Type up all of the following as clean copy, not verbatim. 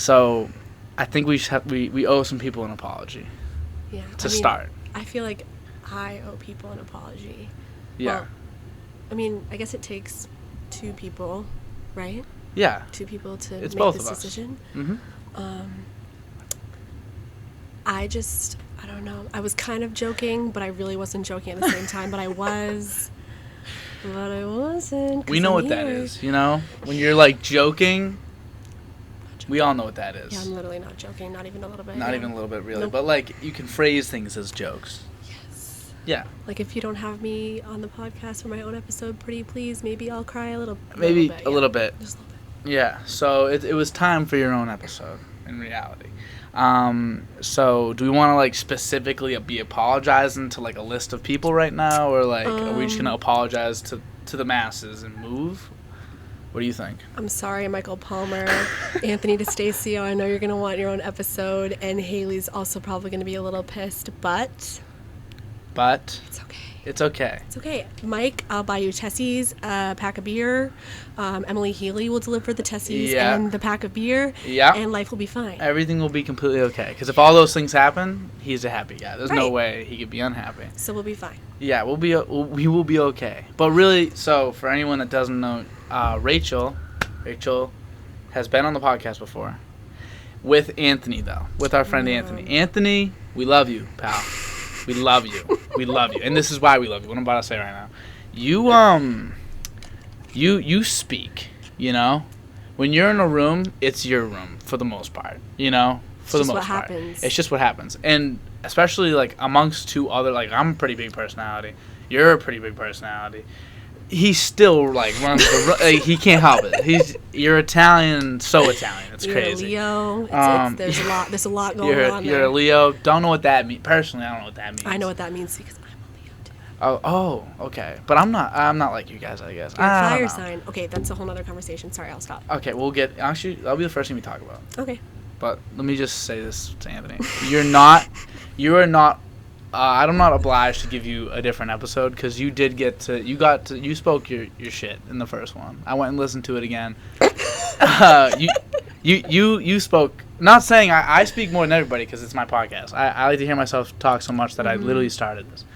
So I think we owe some people an apology. Yeah. Start. I feel like I owe people an apology. Yeah. Well, I guess it takes two people, right? Yeah. Two people to It's make both this of us. decision. Mm-hmm. I don't know. I was kind of joking, but I really wasn't joking at the same time. But I was. But I wasn't. We know what that is, you know? When you're, like, joking, we all know what that is. Yeah, I'm literally not joking. Not even a little bit. Not even a little bit, really. Nope. But, like, you can phrase things as jokes. Yes. Yeah. Like, if you don't have me on the podcast for my own episode, pretty please, maybe I'll cry a little bit. Maybe Yeah. a little bit. Just a little bit. Yeah. So it was time for your own episode, in reality. So do we want to, like, specifically be apologizing to, like, a list of people right now? Or, like, are we just going to apologize to the masses and move? What do you think? I'm sorry, Michael Palmer, Anthony DeStacio. I know you're going to want your own episode, and Haley's also probably going to be a little pissed, but it's okay. It's okay. It's okay. Mike, I'll buy you Tessie's pack of beer. Emily Healy will deliver the Tessie's and the pack of beer. Yeah. And life will be fine. Everything will be completely okay. Because if all those things happen, he's a happy guy. There's no Right. way he could be unhappy. So we'll be fine. Yeah, we will be okay. But really, so for anyone that doesn't know, Rachel has been on the podcast before. With Anthony, though. With our friend Anthony. Anthony, we love you, pal. We love you. We love you. And this is why we love you. What I'm about to say right now. You speak, you know? When you're in a room, it's your room for the most part, you know? For the most part. It's just what happens. And especially, like, amongst two other, like, I'm a pretty big personality. You're a pretty big personality. He still, like, runs the like, he can't help it. You're Italian, so Italian. It's crazy. You're a Leo. There's a lot going on there. You're a Leo. Don't know what that means. Personally, I don't know what that means. I know what that means because I'm a Leo too. Oh, okay. But I'm not like you guys, I guess. You're a fire sign. Okay, that's a whole other conversation. Sorry, I'll stop. Okay, actually, that'll be the first thing we talk about. Okay. But let me just say this to Anthony. I'm not obliged to give you a different episode because you spoke your shit in the first one. I went and listened to it again. You spoke. Not saying I speak more than everybody because it's my podcast. I like to hear myself talk so much that I literally started this.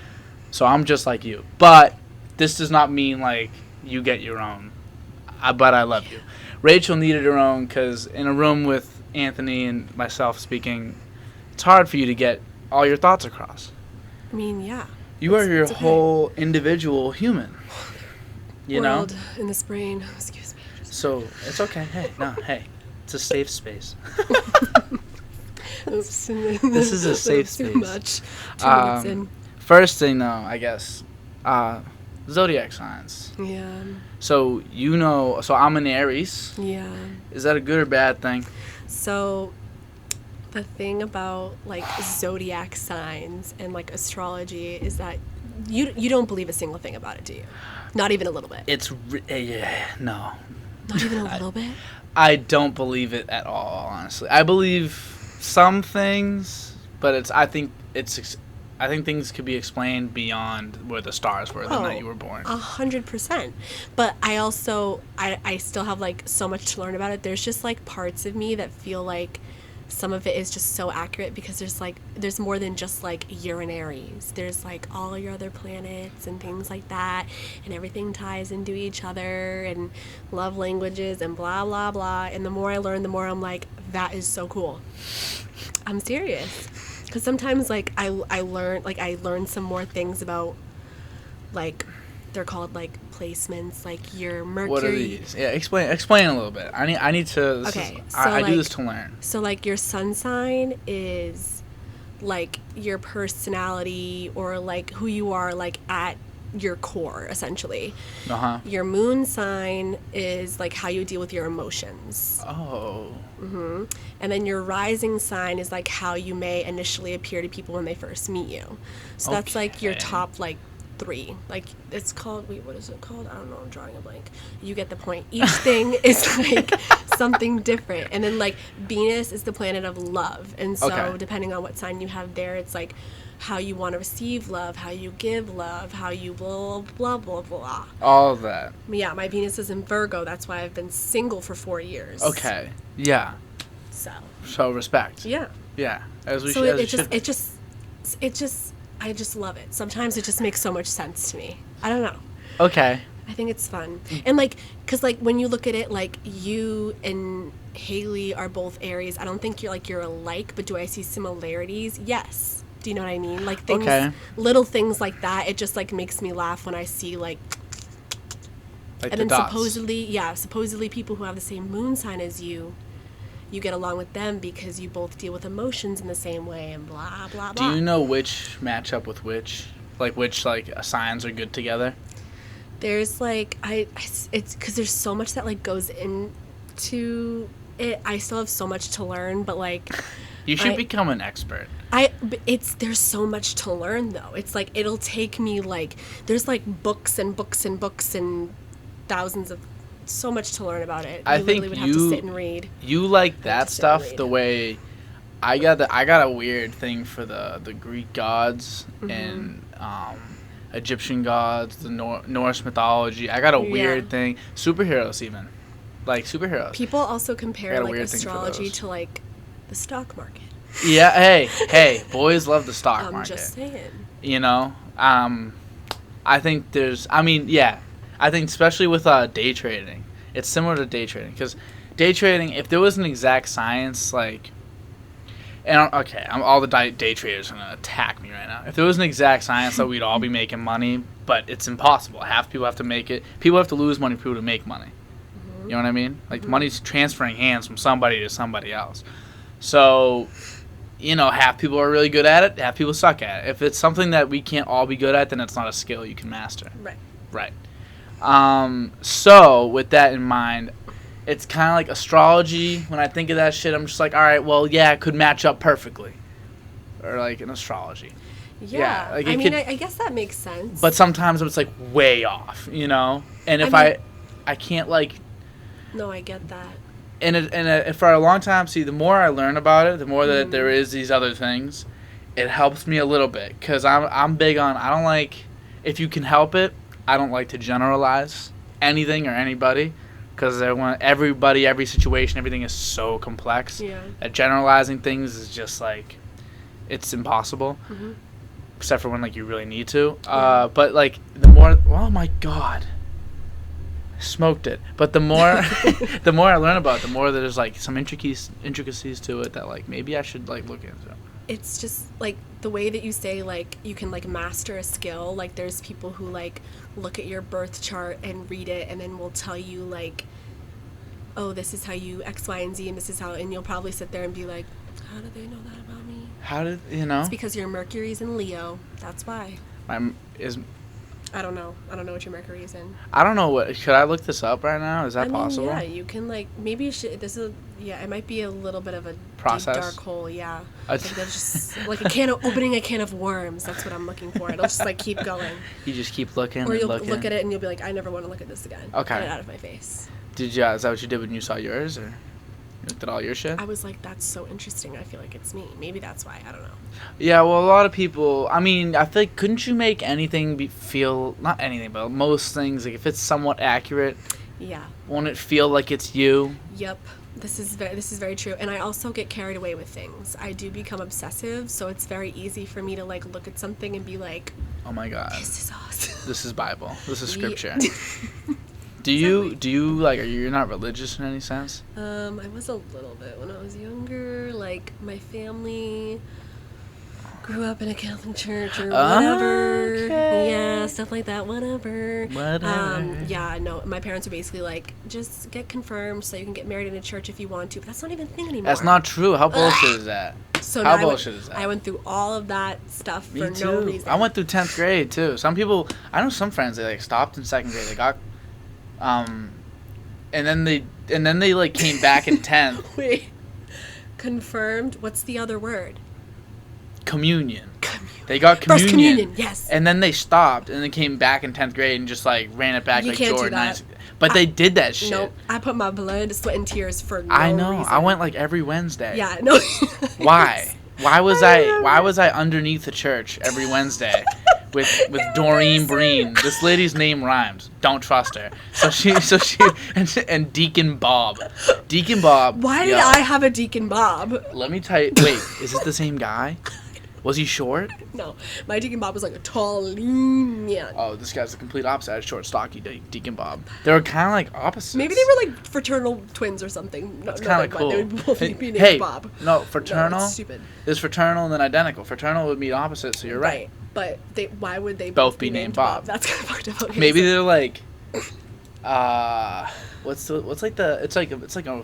So I'm just like you. But this does not mean like you get your own. But I love you. Rachel needed her own because in a room with Anthony and myself speaking, it's hard for you to get all your thoughts across. I mean, yeah. You are your whole individual human. You World know? in this brain. Excuse me. So, it's okay. Hey. It's a safe space. Oops. This is a safe space. Too much. 2 minutes in. First thing, though, I guess, zodiac signs. Yeah. So, so I'm an Aries. Yeah. Is that a good or bad thing? So, the thing about, like, zodiac signs and, like, astrology is that you don't believe a single thing about it, do you? Not even a little bit. No. Not even a little bit? I don't believe it at all, honestly. I believe some things, but I think things could be explained beyond where the stars were the night you were born. 100%. But I also, I still have, like, so much to learn about it. There's just, like, parts of me that feel like some of it is just so accurate because there's more than just, like, you're an Aries. There's, like, all your other planets and things like that, and everything ties into each other, and love languages and blah, blah, blah. And the more I learn, the more I'm like, that is so cool. I'm serious. Because sometimes, like, I learn some more things about, like, they're called, like, placements, like your Mercury. What are these? Yeah, explain a little bit. I need to. I do this to learn. So, like, your sun sign is, like, your personality or, like, who you are, like, at your core, essentially. Your moon sign is, like, how you deal with your emotions. Oh. Mm-hmm. And then your rising sign is, like, how you may initially appear to people when they first meet you. So that's, like, your top, like, 3. Like, it's called, what is it called? I don't know, I'm drawing a blank. You get the point. Each thing is, like, something different. And then, like, Venus is the planet of love. And so depending on what sign you have there, it's, like, how you want to receive love, how you give love, how you blah, blah, blah, blah. All of that. Yeah, my Venus is in Virgo. That's why I've been single for 4 years. Okay. Yeah. So respect. Yeah. Yeah. As we So should. it just I just love it. Sometimes it just makes so much sense to me. I don't know. Okay. I think it's fun. And like, cause like when you look at it, like you and Haley are both Aries. I don't think you're alike, but do I see similarities? Yes. Do you know what I mean? Like things, little things like that. It just like makes me laugh when I see like and then dots. supposedly people who have the same moon sign as you get along with them because you both deal with emotions in the same way and blah blah blah. Do you know which match up with which? Like which like signs are good together? There's like it's because there's so much that like goes into it. I still have so much to learn, but like you should become an expert. There's so much to learn though. It's like it'll take me like there's like books and books and books and thousands of so much to learn about it. I think would have to sit and read. You like that stuff the way I got a weird thing for the Greek gods and Egyptian gods, the Norse mythology. I got a weird thing. Superheroes even. Like superheroes. People also compare like astrology to like the stock market. Yeah, hey, boys love the stock market. I'm just saying. You know, I think I think especially with day trading, it's similar to day trading because day trading, if there was an exact science, like, and okay, all the day traders are gonna attack me right now. If there was an exact science that we'd all be making money, but it's impossible. Half people have to make it. People have to lose money for people to make money. You know what I mean? Like money's transferring hands from somebody to somebody else. So, you know, half people are really good at it, half people suck at it. If it's something that we can't all be good at, then it's not a skill you can master. Right. So, with that in mind, it's kind of like astrology. When I think of that shit, I'm just like, all right, well, yeah, it could match up perfectly. Or, like, in astrology. Yeah. Like I guess that makes sense. But sometimes it's, like, way off, you know? And if I can't, like... No, I get that. And for a long time, see, the more I learn about it, the more that there is these other things, it helps me a little bit. Because I'm big on, I don't like, if you can help it, I don't like to generalize anything or anybody. Because everybody, every situation, everything is so complex. Yeah. That generalizing things is just like, it's impossible. Except for when like you really need to. But like, the more, oh my God. Smoked it. But the more the more I learn about it, the more there's like some intricacies to it that like maybe I should like look into. It's just like the way that you say like you can like master a skill. Like there's people who like look at your birth chart and read it and then will tell you like, oh, this is how you X, Y, and Z and this is how, and you'll probably sit there and be like, how did they know that about me? How did you know? It's because your Mercury's in Leo. That's why. I don't know what your Mercury is in. I don't know what. Should I look this up right now? Is that possible? Yeah, you can like maybe you should. It might be a little bit of a process. Deep dark hole. Yeah, like that's just like opening a can of worms. That's what I'm looking for. It'll just like keep going. You just keep looking. Or you'll looking. look at it and you'll be like, I never want to look at this again. Okay. Get it out of my face. Is that what you did when you saw yours, or you looked at all your shit? I was like, that's so interesting. I feel like it's me. Maybe that's why. I don't know. Yeah, well, a lot of people. I mean, I think couldn't you make anything feel not anything, but most things like if it's somewhat accurate. Yeah. Won't it feel like it's you? Yep. This is very true. And I also get carried away with things. I do become obsessive, so it's very easy for me to like look at something and be like, oh my God, this is awesome. This is Bible. This is scripture. Do you like? Are you not religious in any sense? I was a little bit when I was younger. Like my family grew up in a Catholic church or whatever. Okay. Yeah, stuff like that. Whatever. Yeah, no. My parents were basically like, just get confirmed so you can get married in a church if you want to. But that's not even a thing anymore. That's not true. How bullshit is that? So how bullshit is that? I went through all of that stuff for Me too. no reason. I went through 10th grade too. Some people, I know some friends, they like stopped in 2nd grade. They got, and then they like came back in 10th. Wait, confirmed? What's the other word? Communion. They got communion. First communion, yes. And then they stopped and they came back in 10th grade and just like ran it back you like can't Jordan. Do that. But they did that shit. Nope. I put my blood, sweat, and tears for no I know. reason. I went like every Wednesday. Yeah, no. Why? Why was I underneath the church every Wednesday with Doreen Breen. This lady's name rhymes. Don't trust her. So she and Deacon Bob. Deacon Bob. Why did I have a Deacon Bob? Let me tell you. Wait, is this the same guy? Was he short? No, my Deacon Bob was like a tall, lean man. Oh, this guy's the complete opposite. I had short, stocky Deacon Bob. They were kind of like opposites. Maybe they were like fraternal twins or something. That's kind of cool. They would both be named hey, Bob. No, fraternal. No, it's stupid. There's fraternal and then identical. Fraternal would mean opposite, so you're right. But why would they both be named Bob? That's kind of fucked up. Okay, maybe they're like, it's like a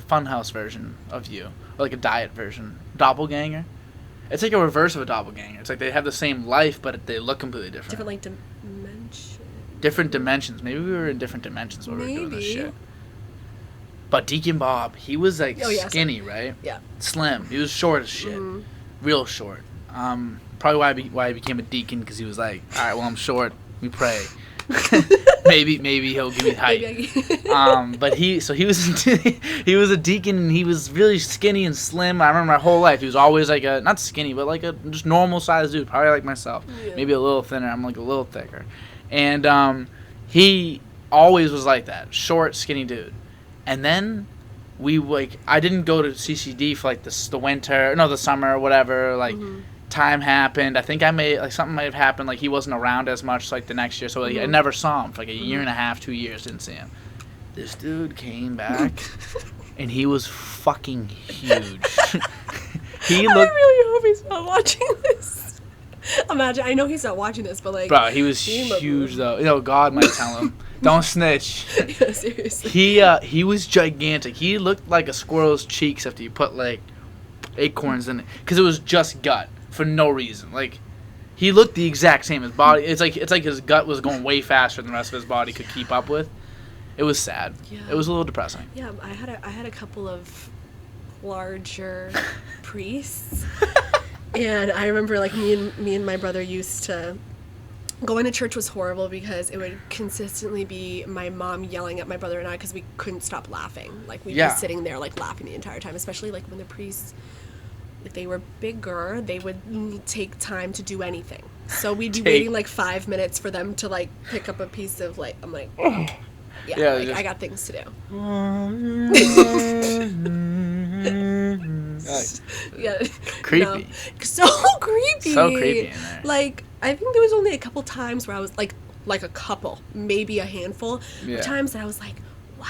funhouse version of you, or like a diet version, doppelganger. It's like a reverse of a doppelganger. It's like they have the same life, but they look completely different. Different like dimensions. Different dimensions. Maybe we were in different dimensions when we were doing this shit. But Deacon Bob, he was like skinny, right? Yeah. Slim. He was short as shit. Mm-hmm. Real short. Probably why I became a deacon, because he was like, all right, well, I'm short. We pray. maybe he'll give me height. But he was he was a deacon, and he was really skinny and slim. I remember my whole life he was always like a, not skinny, but like a just normal sized dude, probably like myself. Yeah. Maybe a little thinner. I'm like a little thicker. And he always was like that, short, skinny dude. And then I didn't go to CCD for like the summer or whatever, like. Mm-hmm. Time happened. I think something might have happened. Like he wasn't around as much like the next year, so like, I never saw him for like a year and a half, 2 years. Didn't see him. This dude came back, and he was fucking huge. I really hope he's not watching this. Imagine. I know he's not watching this, but like, bro, he was huge though. You know, God might tell him, don't snitch. Yeah, seriously. He was gigantic. He looked like a squirrel's cheeks after you put like acorns in it, because it was just gut. For no reason. Like, he looked the exact same. His body, it's like his gut was going way faster than the rest of his body could keep up with. It was sad. Yeah. It was a little depressing. Yeah, I had a couple of larger priests, and I remember like me and my brother used to. Going to church was horrible because it would consistently be my mom yelling at my brother and I because we couldn't stop laughing. Like we'd be sitting there like laughing the entire time, especially like when the priests. If they were bigger, they would take time to do anything. So we'd be waiting like 5 minutes for them to like pick up a piece of like, I'm like, oh. I got things to do. Yeah. Creepy. No. So creepy. So creepy in there. Like, I think there was only a couple times where I was like a couple, maybe a handful of times that I was like, wow.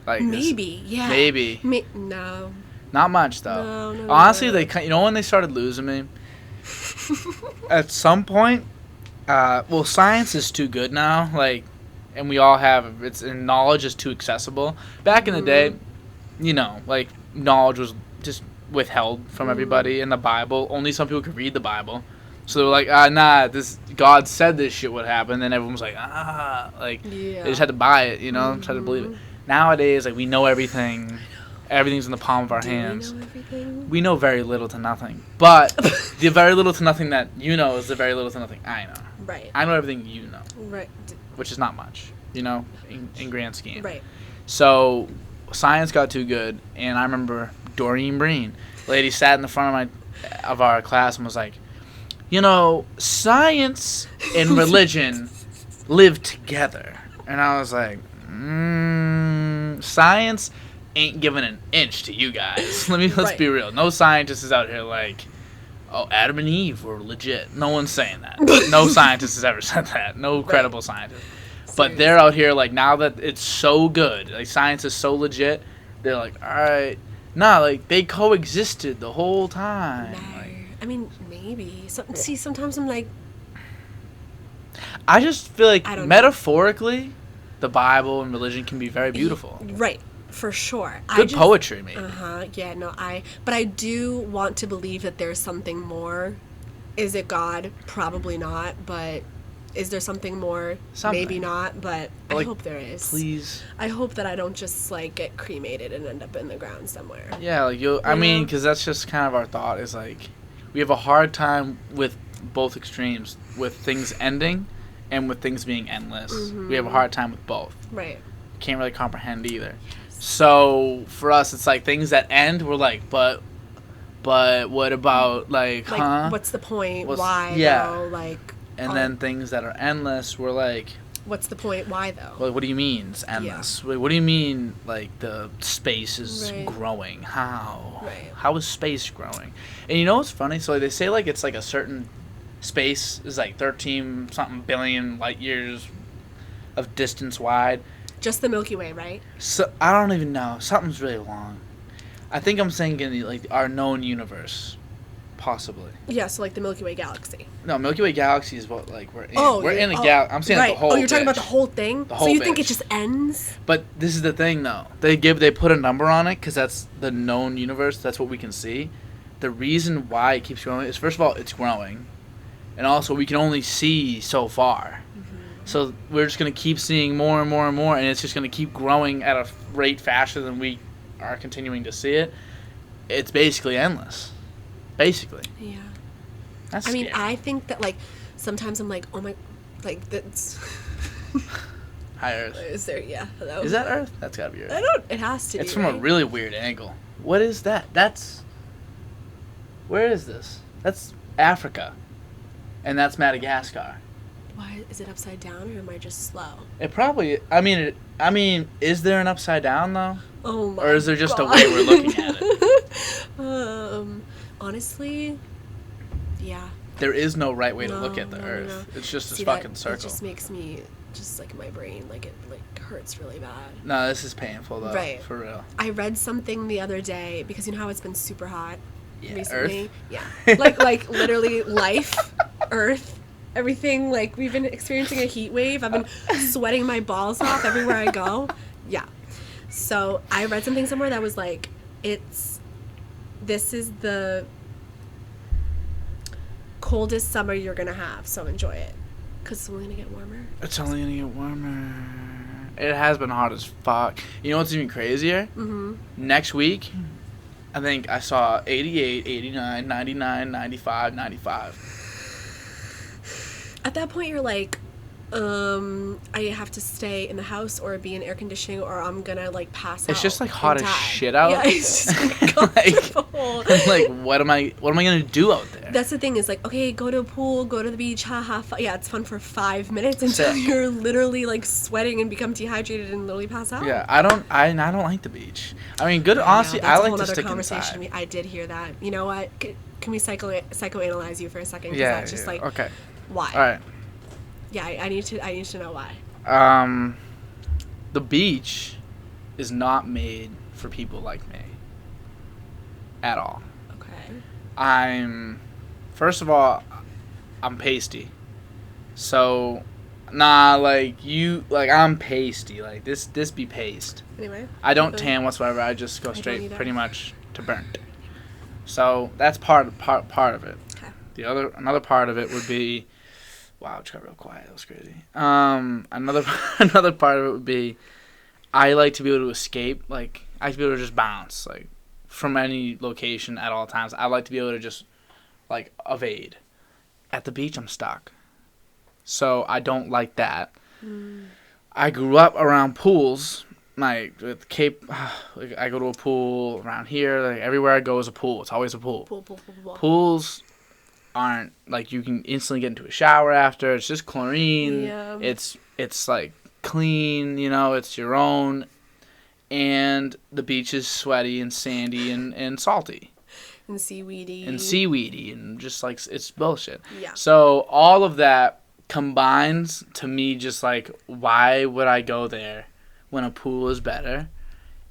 Like maybe, this. yeah. Maybe. No. Not much though. No, honestly, when they started losing me, at some point, science is too good now. Like, and we all have and knowledge is too accessible. Back in the day, like knowledge was just withheld from everybody in the Bible. Only some people could read the Bible, so they were like, nah, this God said this shit would happen. Then everyone was like, they just had to buy it, try to believe it. Nowadays, like we know everything. Everything's in the palm of our hands. We know everything? We know very little to nothing. But the very little to nothing that you know is the very little to nothing I know. Right. I know everything you know. Right. Which is not much, in grand scheme. Right. So science got too good, and I remember Doreen Breen, lady sat in the front of our class and was like, science and religion live together. And I was like, science ain't giving an inch to you guys. Let's be real. No scientist is out here like, oh, Adam and Eve were legit. No one's saying that. No scientist has ever said that. No credible scientist. Seriously. But they're out here like, now that it's so good, like science is so legit, they're like, all right, like they coexisted the whole time. No. I mean, maybe. Sometimes I'm like, I just feel like metaphorically, the Bible and religion can be very beautiful. Right. For sure. Good poetry, maybe. Yeah, no, but I do want to believe that there's something more. Is it God? Probably not, but is there something more? Maybe not, but I hope there is. Please. I hope that I don't just, like, get cremated and end up in the ground somewhere. Yeah, like, because that's just kind of our thought is, like, we have a hard time with both extremes, with things ending and with things being endless. Mm-hmm. We have a hard time with both. Right. Can't really comprehend either. So for us, it's like things that end. We're like, but what about like huh? What's the point? Why? Yeah. Though? Like And then things that are endless, we're like, what's the point? Why though? well, what do you mean it's endless? What do you mean like the space is growing? How? Right. How is space growing? And you know what's funny? So they say like it's like a certain space is like 13 something billion light years of distance wide. Just the Milky Way, right? So I don't even know. Something's really long. I think I'm saying in like our known universe, possibly. Yeah, so like the Milky Way galaxy. No, Milky Way galaxy is what like we're in. Oh, we're in a galaxy. I'm saying like the whole. Oh, you're talking bitch. about the whole thing. The whole so you bitch. think it just ends? But this is the thing, though. They put a number on it because that's the known universe. That's what we can see. The reason why it keeps growing is, first of all, it's growing, and also we can only see so far. So we're just going to keep seeing more and more and more, and it's just going to keep growing at a rate faster than we are continuing to see it. It's basically endless. Basically. Yeah. That's I mean, scary. I think that, like, sometimes I'm like, oh my, like, that's... Hi, Earth. Is there, yeah, hello? Is that Earth? That's got to be Earth. It has to be, It's from a really weird angle. What is that? Where is this? That's Africa. And that's Madagascar. Why, is it upside down, or am I just slow? It probably. I mean, is there an upside down though? Oh my! Or is there just God. a way we're looking at it? Honestly, yeah. There is no right way to look at the No. Earth. It's just See, a fucking that, circle. It just makes me, just like my brain, like it like hurts really bad. No, this is painful though. Right. For real. I read something the other day because you know how it's been super hot recently. Earth? Yeah. like literally life, Earth. Everything, like, we've been experiencing a heat wave. I've been sweating my balls off everywhere I go. Yeah. So I read something somewhere that was like, this is the coldest summer you're going to have, so enjoy it. Because it's only going to get warmer. It's only gonna get warmer. It has been hot as fuck. You know what's even crazier? Mm-hmm. Next week, I think I saw 88, 89, 99, 95, 95. At that point, you're like, I have to stay in the house or be in air conditioning or I'm gonna, like, pass out. It's just, like, hot and as die. shit out. Yeah, it's just uncomfortable. like, what am I gonna do out there? That's the thing is, like, okay, go to a pool, go to the beach, haha, yeah, it's fun for 5 minutes until Sick. you're literally, like, sweating and become dehydrated and literally pass out. Yeah, I don't like the beach. I mean, good. Honestly, I like to stick inside. I did hear that. You know what? Can we psychoanalyze you for a second? 'Cause Yeah, that's just, yeah, like, okay. why? All right. Yeah, I need to know why. The beach is not made for people like me. At all. Okay. First of all, I'm pasty. So, I'm pasty. Like, this be paste. Anyway. I don't tan whatsoever. I just go I don't straight either. pretty much to burnt. So, that's part of it. Okay. Another part of it would be... Wow, it got real quiet. That was crazy. Another part of it would be I like to be able to escape. Like, I like to be able to just bounce, like, from any location at all times. I like to be able to just, like, evade. At the beach, I'm stuck. So I don't like that. I grew up around pools. Like, with Cape, like, I go to a pool around here. Like, everywhere I go is a pool. It's always a pool. Pool. Pools aren't, like, you can instantly get into a shower after. It's just chlorine. Yeah. It's like, clean, you know, it's your own. And the beach is sweaty and sandy and salty. And seaweedy. And just, like, it's bullshit. Yeah. So, all of that combines to me just, like, why would I go there when a pool is better?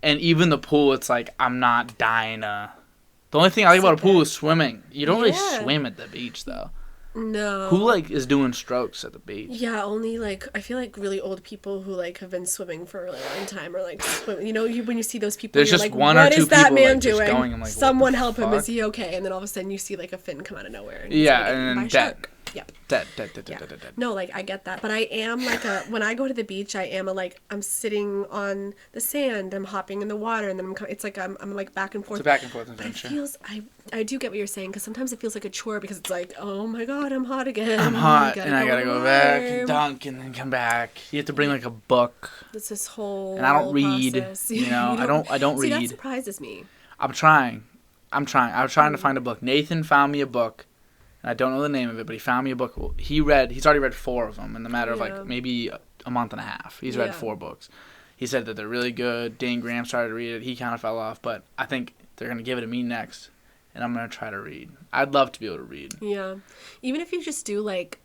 And even the pool, it's like, I'm not dying to... The only thing I like about a pool is swimming. You don't really swim at the beach, though. No. Who, like, is doing strokes at the beach? Yeah, only, like, I feel like really old people who, like, have been swimming for a really long time or, like, swim. You know, when you see those people, There's you're just like, one what or two is that people, man like, just doing? going, I'm like, what Someone the help him. fuck? Is he okay? And then all of a sudden you see, like, a fin come out of nowhere. And Yeah, he's, like, and then by a dead. shark. Yep. Dead. No, like, I get that. But I am, like, when I go to the beach, I am, I'm sitting on the sand, I'm hopping in the water, and then it's like, I'm like, back and forth. It's a back and forth But adventure. it feels, I do get what you're saying, because sometimes it feels like a chore, because it's like, oh my god, I'm hot again. I'm hot, and I gotta go back warm. and dunk and then come back. You have to bring, like, a book. It's this whole And I don't read, process. you know, I don't See, read. that surprises me. I'm trying. I was trying to find a book. Nathan found me a book and I don't know the name of it, but he found me a book. He's already read 4 of them in the matter of Yeah. like maybe a month and a half. He's read 4 books. He said that they're really good. Dane Graham started to read it. He kind of fell off, but I think they're going to give it to me next, and I'm going to try to read. I'd love to be able to read. Yeah. Even if you just do, like,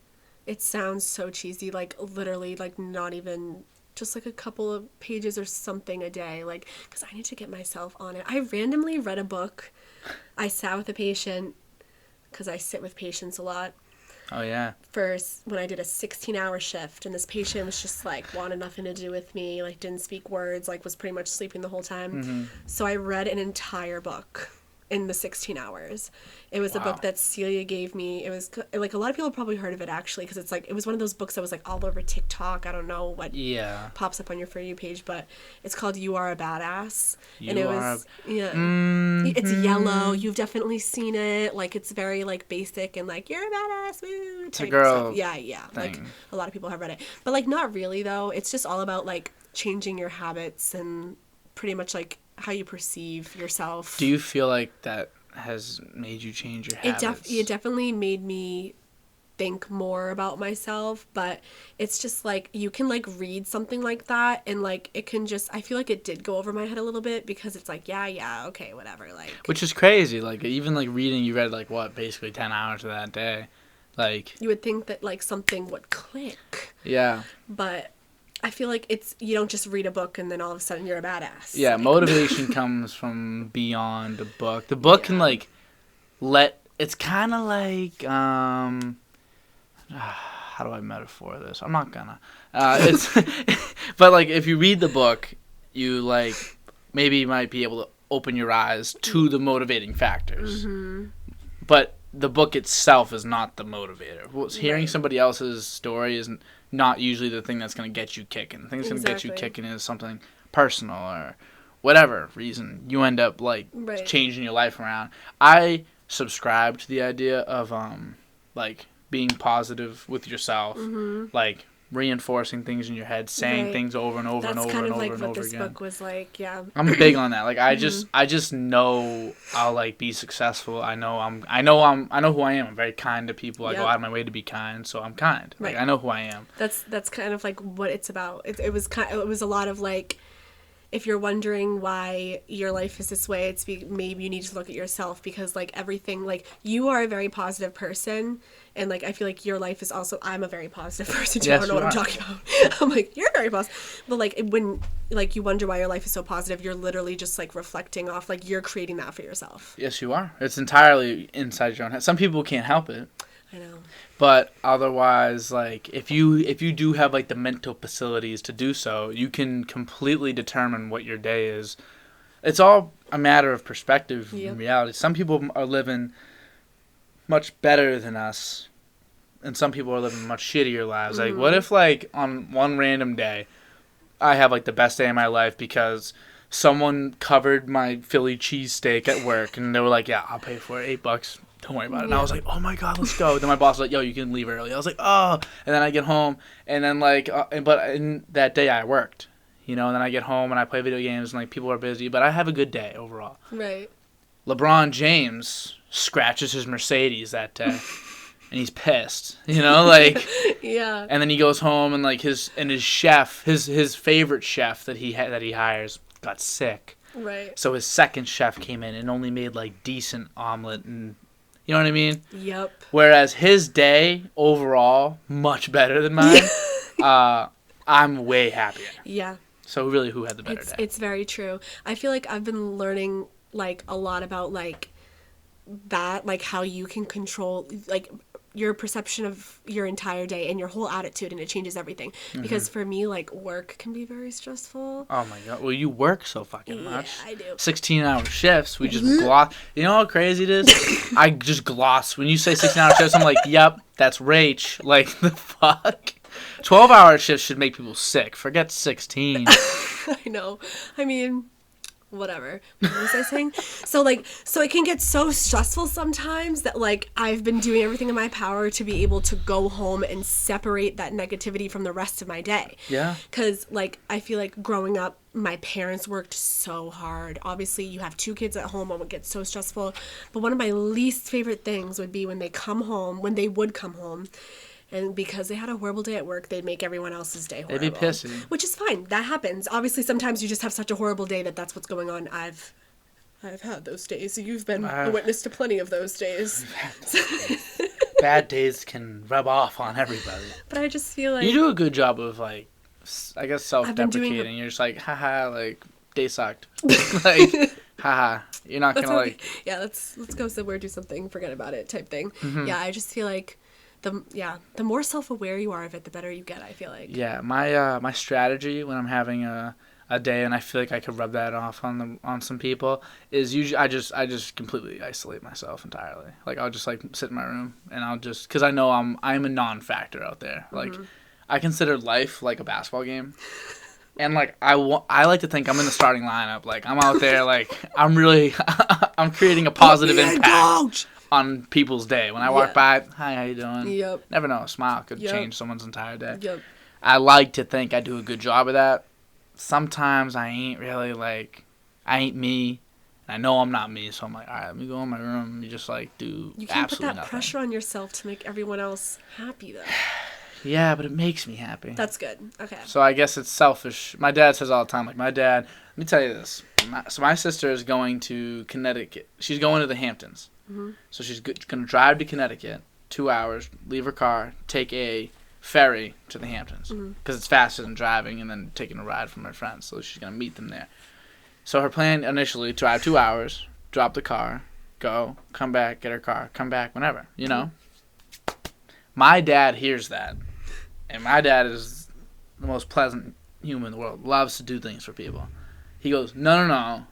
it sounds so cheesy, like, literally, like, not even just, like, a couple of pages or something a day, like, because I need to get myself on it. I randomly read a book. I sat with a patient, because I sit with patients a lot. Oh, yeah. First, when I did a 16-hour shift, and this patient was just, like, wanted nothing to do with me, like, didn't speak words, like, was pretty much sleeping the whole time. Mm-hmm. So I read an entire book in the 16 hours. It was a Wow. book that Celia gave me. It was, like, a lot of people have probably heard of it, actually, because it's, like, it was one of those books that was, like, all over TikTok. I don't know what pops up on your For You page, but it's called You Are a Badass. It's yellow. You've definitely seen it. Like, it's very, like, basic and, like, you're a badass, woo, It's a type girl stuff. Yeah. Like, thing. a lot of people have read it. But, like, not really, though. It's just all about, like, changing your habits and pretty much, like, how you perceive yourself. Do you feel like that has made you change your habits? It definitely made me think more about myself, but it's just like you can like read something like that and like it can just, I feel like it did go over my head a little bit because it's like yeah, okay, whatever, like, which is crazy. Like, even like reading, you read like what, basically 10 hours of that day. Like, you would think that like something would click, yeah, but I feel like you don't just read a book and then all of a sudden you're a badass. yeah, like, motivation comes from beyond the book. The book can like it's kind of like how do I metaphor this? I'm not gonna. It's but like if you read the book, you like maybe might be able to open your eyes to the motivating factors. Mm-hmm. But the book itself is not the motivator. Hearing Right. somebody else's story is not usually the thing that's going to get you kicking. The thing that's going to get you Exactly. kicking is something personal or whatever reason you end up like Right. changing your life around. I subscribe to the idea of like being positive with yourself, like reinforcing things in your head, saying Right. things over and over That's and over kind and of over like and what over this again. book was like. Yeah. I'm big on that. Like I just know I'll like be successful. I know who I am. I'm very kind to people. I go Yep. out of my way to be kind, so I'm kind. Like Right. I know who I am. That's kind of like what it's about. It was a lot of like, if you're wondering why your life is this way, maybe you need to look at yourself, because like everything, like you are a very positive person, and like I feel like your life is also, I'm a very positive person too. Yes, I don't know you what I'm are. talking about. I'm like, you're very positive, but like when like you wonder why your life is so positive, you're literally just like reflecting off, like you're creating that for yourself. Yes, you are. It's entirely inside your own head. Some people can't help it. I know. But otherwise, like if you do have like the mental facilities to do so, you can completely determine what your day is. It's all a matter of perspective Yep. and reality. Some people are living much better than us, and some people are living much shittier lives. Like, what if like on one random day, I have like the best day of my life because someone covered my Philly cheesesteak at work, and they were like, "Yeah, I'll pay for it, $8. Don't worry about it." And I was like, "Oh my god, let's go." Then my boss was like, "Yo, you can leave early." I was like, "Oh." And then I get home, and then like, but in that day I worked, and then I get home and I play video games, and like people are busy, but I have a good day overall. Right. LeBron James scratches his Mercedes that day, and he's pissed, like. Yeah. And then he goes home, and like his chef, his favorite chef that he hires got sick. Right. So his second chef came in and only made like decent omelet, and you know what I mean? Yep. Whereas his day overall much better than mine. I'm way happier. Yeah. So really, who had the better day? It's very true. I feel like I've been learning like a lot about like that, like how you can control like your perception of your entire day and your whole attitude, and it changes everything. Because for me, like work can be very stressful. Oh my god! Well, you work so fucking much. Yeah, I do. 16-hour shifts. We just gloss. You know how crazy it is? I just gloss. When you say 16-hour shifts, I'm like, yep, that's Rach. Like, the fuck? 12-hour shifts should make people sick. Forget 16. I know. I mean, whatever. What was I saying? So it can get so stressful sometimes that like I've been doing everything in my power to be able to go home and separate that negativity from the rest of my day. Yeah. Because like I feel like growing up, my parents worked so hard. Obviously, you have 2 kids at home and it gets so stressful. But one of my least favorite things would be when they would come home. And because they had a horrible day at work, they'd make everyone else's day horrible. They'd be pissy. Which is fine. That happens. Obviously, sometimes you just have such a horrible day that's what's going on. I've had those days. You've been a witness to plenty of those days. Bad days can rub off on everybody. But I just feel like... You do a good job of, like, I guess self-deprecating. You're just like, haha, like, day sucked. Like, haha. You're not going to, like... Yeah, let's go somewhere, do something, forget about it type thing. Mm-hmm. Yeah, I just feel like... The more self-aware you are of it, the better you get, I feel like. Yeah, my strategy when I'm having a day and I feel like I could rub that off on some people is usually I just completely isolate myself entirely. Like I'll just like sit in my room and I'll just because I know I'm a non-factor out there. Like I consider life like a basketball game. And like I like to think I'm in the starting lineup. Like I'm out there like I'm really I'm creating a positive impact on people's day. When I walk by, hi, how you doing? Yep. Never know, a smile could change someone's entire day. Yep. I like to think I do a good job of that. Sometimes I ain't really like, I ain't me. And I know I'm not me, so I'm like, all right, let me go in my room and just like do absolutely nothing. You can't put that pressure on yourself to make everyone else happy though. Yeah, but it makes me happy. That's good. Okay. So I guess it's selfish. My dad says all the time, like my dad, let me tell you this. My sister is going to Connecticut. She's going to the Hamptons. Mm-hmm. So she's going to drive to Connecticut, 2 hours, leave her car, take a ferry to the Hamptons. Because it's faster than driving and then taking a ride from her friends. So she's going to meet them there. So her plan initially, drive 2 hours, drop the car, go, come back, get her car, come back, whenever, you know? My dad hears that. And my dad is the most pleasant human in the world. Loves to do things for people. He goes, no.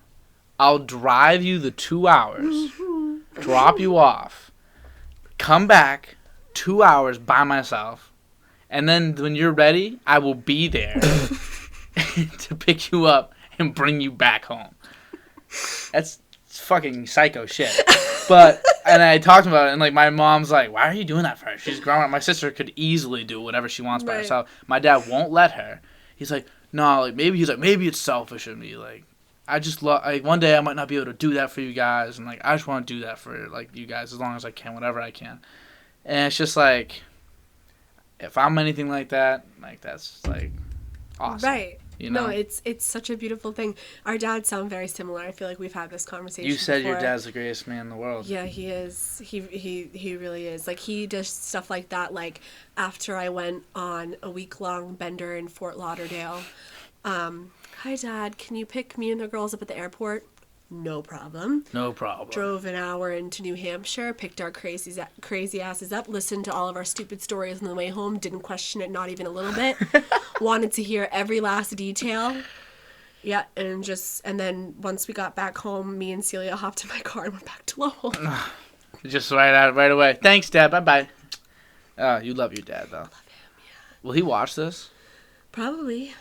I'll drive you the 2 hours, drop you off, come back 2 hours by myself, and then when you're ready, I will be there to pick you up and bring you back home. That's fucking psycho shit. But, and I talked about it, and like my mom's like, why are you doing that for her? She's grown up. My sister could easily do whatever she wants by herself. My dad won't let her. He's like, no, like maybe it's selfish of me. Like, I just love, like one day I might not be able to do that for you guys, and like I just want to do that for like you guys as long as I can, whatever I can. And it's just like, if I'm anything like that, like that's like awesome. Right. You know? No, it's such a beautiful thing. Our dads sound very similar. I feel like we've had this conversation. You said before. your dad's the greatest man in the world. Yeah, he is. He really is. Like he does stuff like that. Like after I went on a week-long bender in Fort Lauderdale. Hi, Dad. Can you pick me and the girls up at the airport? No problem. No problem. Drove an hour into New Hampshire, picked our crazy asses up, listened to all of our stupid stories on the way home, didn't question it, not even a little bit. Wanted to hear every last detail. Yeah, and then once we got back home, me and Celia hopped in my car and went back to Lowell. Just right away. Thanks, Dad. Bye-bye. You love your dad, though. I love him, yeah. Will he watch this? Probably.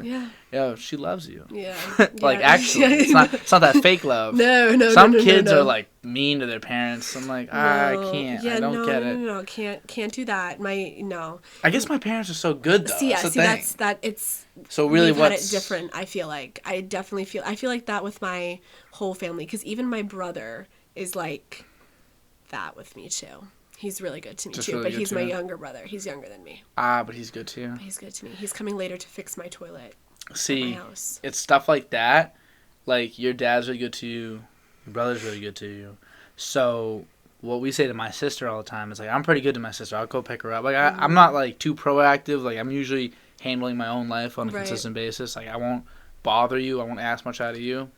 Yeah. Yo, she loves you. Yeah. Like, actually, it's not that fake love. No. Some kids are, like, mean to their parents. I'm like, I can't. Yeah, I don't get it. No, can't do that. No. I guess my parents are so good, though. It's... So really we've had it different, I feel like. I feel like that with my whole family. Because even my brother is like that with me, too. He's really good to me, too, but he's my younger brother. He's younger than me. But he's good, too. He's good to me. He's coming later to fix my toilet at my house. It's stuff like that. Like, your dad's really good to you. Your brother's really good to you. So, what we say to my sister all the time is, like, I'm pretty good to my sister. I'll go pick her up. Like, I'm not, like, too proactive. Like, I'm usually handling my own life on a consistent basis. Like, I won't bother you. I won't ask much out of you.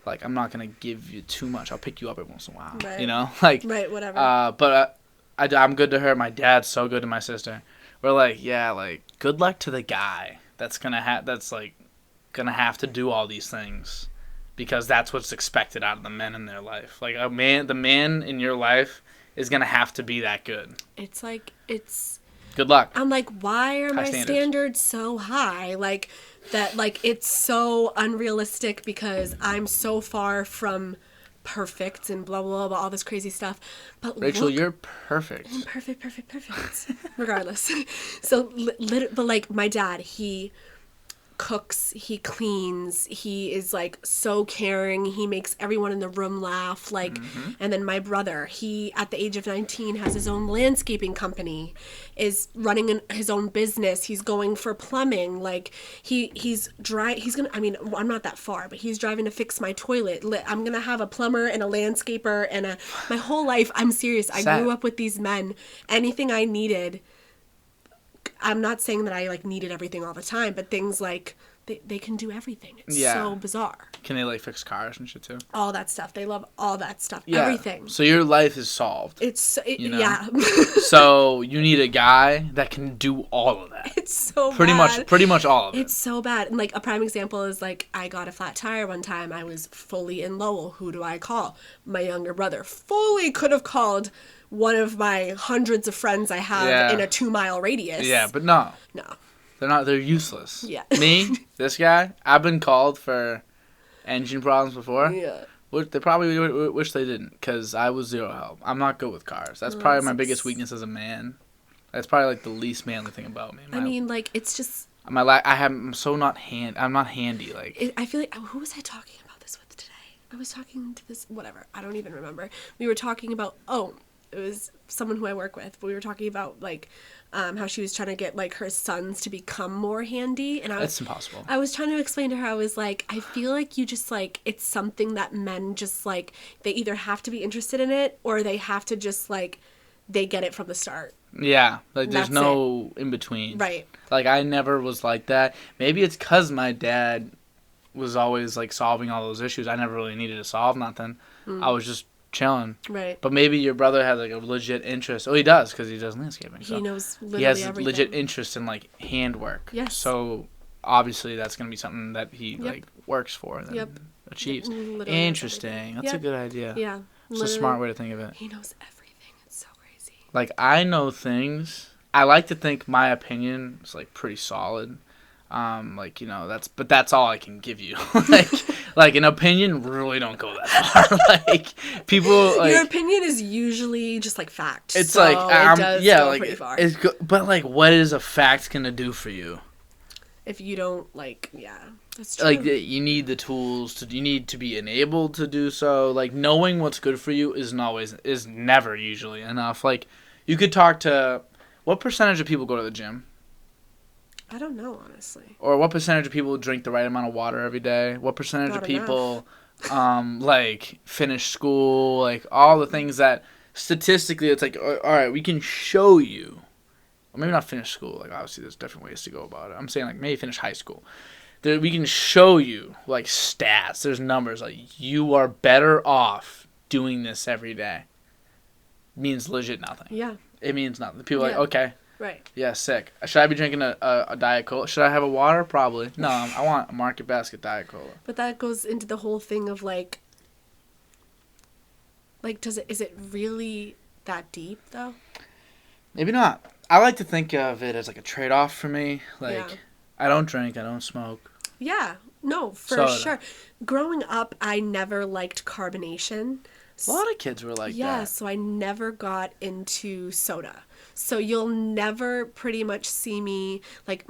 Like, I'm not going to give you too much. I'll pick you up every once in a while. Right. You know? Like, right, whatever. But I'm good to her. My dad's so good to my sister. We're like, yeah, like, good luck to the guy that's going to have to do all these things. Because that's what's expected out of the men in their life. Like, the man in your life is going to have to be that good. It's like, it's Good luck. I'm like, why are my standards. standards so high? Like that, like it's so unrealistic because I'm so far from perfect and blah blah blah, all this crazy stuff. But Rachel, look, you're perfect. I'm perfect. Regardless, so but like my dad, he cooks, he cleans, he is like so caring, he makes everyone in the room laugh, like and then my brother, he at the age of 19 has his own landscaping company, is running his own business, he's going for plumbing, like he's gonna, I mean, I'm not that far, but he's driving to fix my toilet. I'm gonna have a plumber and a landscaper and my whole life, I'm serious, I grew up with these men. Anything I needed, I'm not saying that I like needed everything all the time, but things like they can do everything. It's so bizarre. Can they like fix cars and shit too? All that stuff. They love all that stuff. Yeah. Everything. So your life is solved. Yeah. So you need a guy that can do all of that. It's so pretty bad. Pretty much all of it. It's so bad. And like a prime example is like I got a flat tire one time. I was fully in Lowell. Who do I call? My younger brother. Fully could have called one of my hundreds of friends I have in a 2-mile radius. Yeah, but no. No. They're useless. Yeah. Me, this guy, I've been called for engine problems before. Yeah. They probably wish they didn't, because I was zero help. I'm not good with cars. That's probably my biggest weakness as a man. That's probably like the least manly thing about me. I mean, like, it's just... I'm so not I'm not handy. Like I feel like... Who was I talking about this with today? I was talking to this... Whatever. I don't even remember. We were talking about... Oh, it was someone who I work with. But we were talking about, like... how she was trying to get like her sons to become more handy, and that's impossible. I was trying to explain to her, I was like, I feel like you just like, it's something that men just like, they either have to be interested in it or they have to just like, they get it from the start. Yeah, like there's no in between. Right. Like I never was like that. Maybe it's because my dad was always like solving all those issues. I never really needed to solve nothing. I was just chilling. Right. But maybe your brother has like a legit interest. Oh, he does, because he does landscaping. So he knows literally he has everything. Legit interest in like handwork. Yes. So obviously that's gonna be something that he like works for and achieves. Literally interesting. That's a good idea. Yeah. It's a smart way to think of it. He knows everything. It's so crazy. Like I know things. I like to think my opinion is like pretty solid. Like, you know, that's all I can give you. like an opinion really don't go that far. Like people like, your opinion is usually just like fact. It's so like it does go like pretty far. but like what is a fact gonna do for you? If you don't like, that's true. Like you need the tools you need to be enabled to do so. Like knowing what's good for you is never usually enough. Like you could talk to what percentage of people go to the gym? I don't know, honestly. Or what percentage of people drink the right amount of water every day? What percentage Not of people, like, finish school? Like, all the things that, statistically, it's like, all right, we can show you. Or maybe not finish school. Like, obviously, there's different ways to go about it. I'm saying, like, maybe finish high school. We can show you, like, stats. There's numbers. Like, you are better off doing this every day. It means legit nothing. Yeah. It means nothing. People are like, okay. Right. Yeah, sick. Should I be drinking a Diet Cola? Should I have a water? Probably. No, I want a Market Basket Diet Cola. But that goes into the whole thing of like is it really that deep though? Maybe not. I like to think of it as like a trade-off for me. Like, I don't drink, I don't smoke. Yeah. No, for sure. Growing up, I never liked carbonation. A lot of kids were like that. Yeah, so I never got into soda. So you'll never pretty much see me, like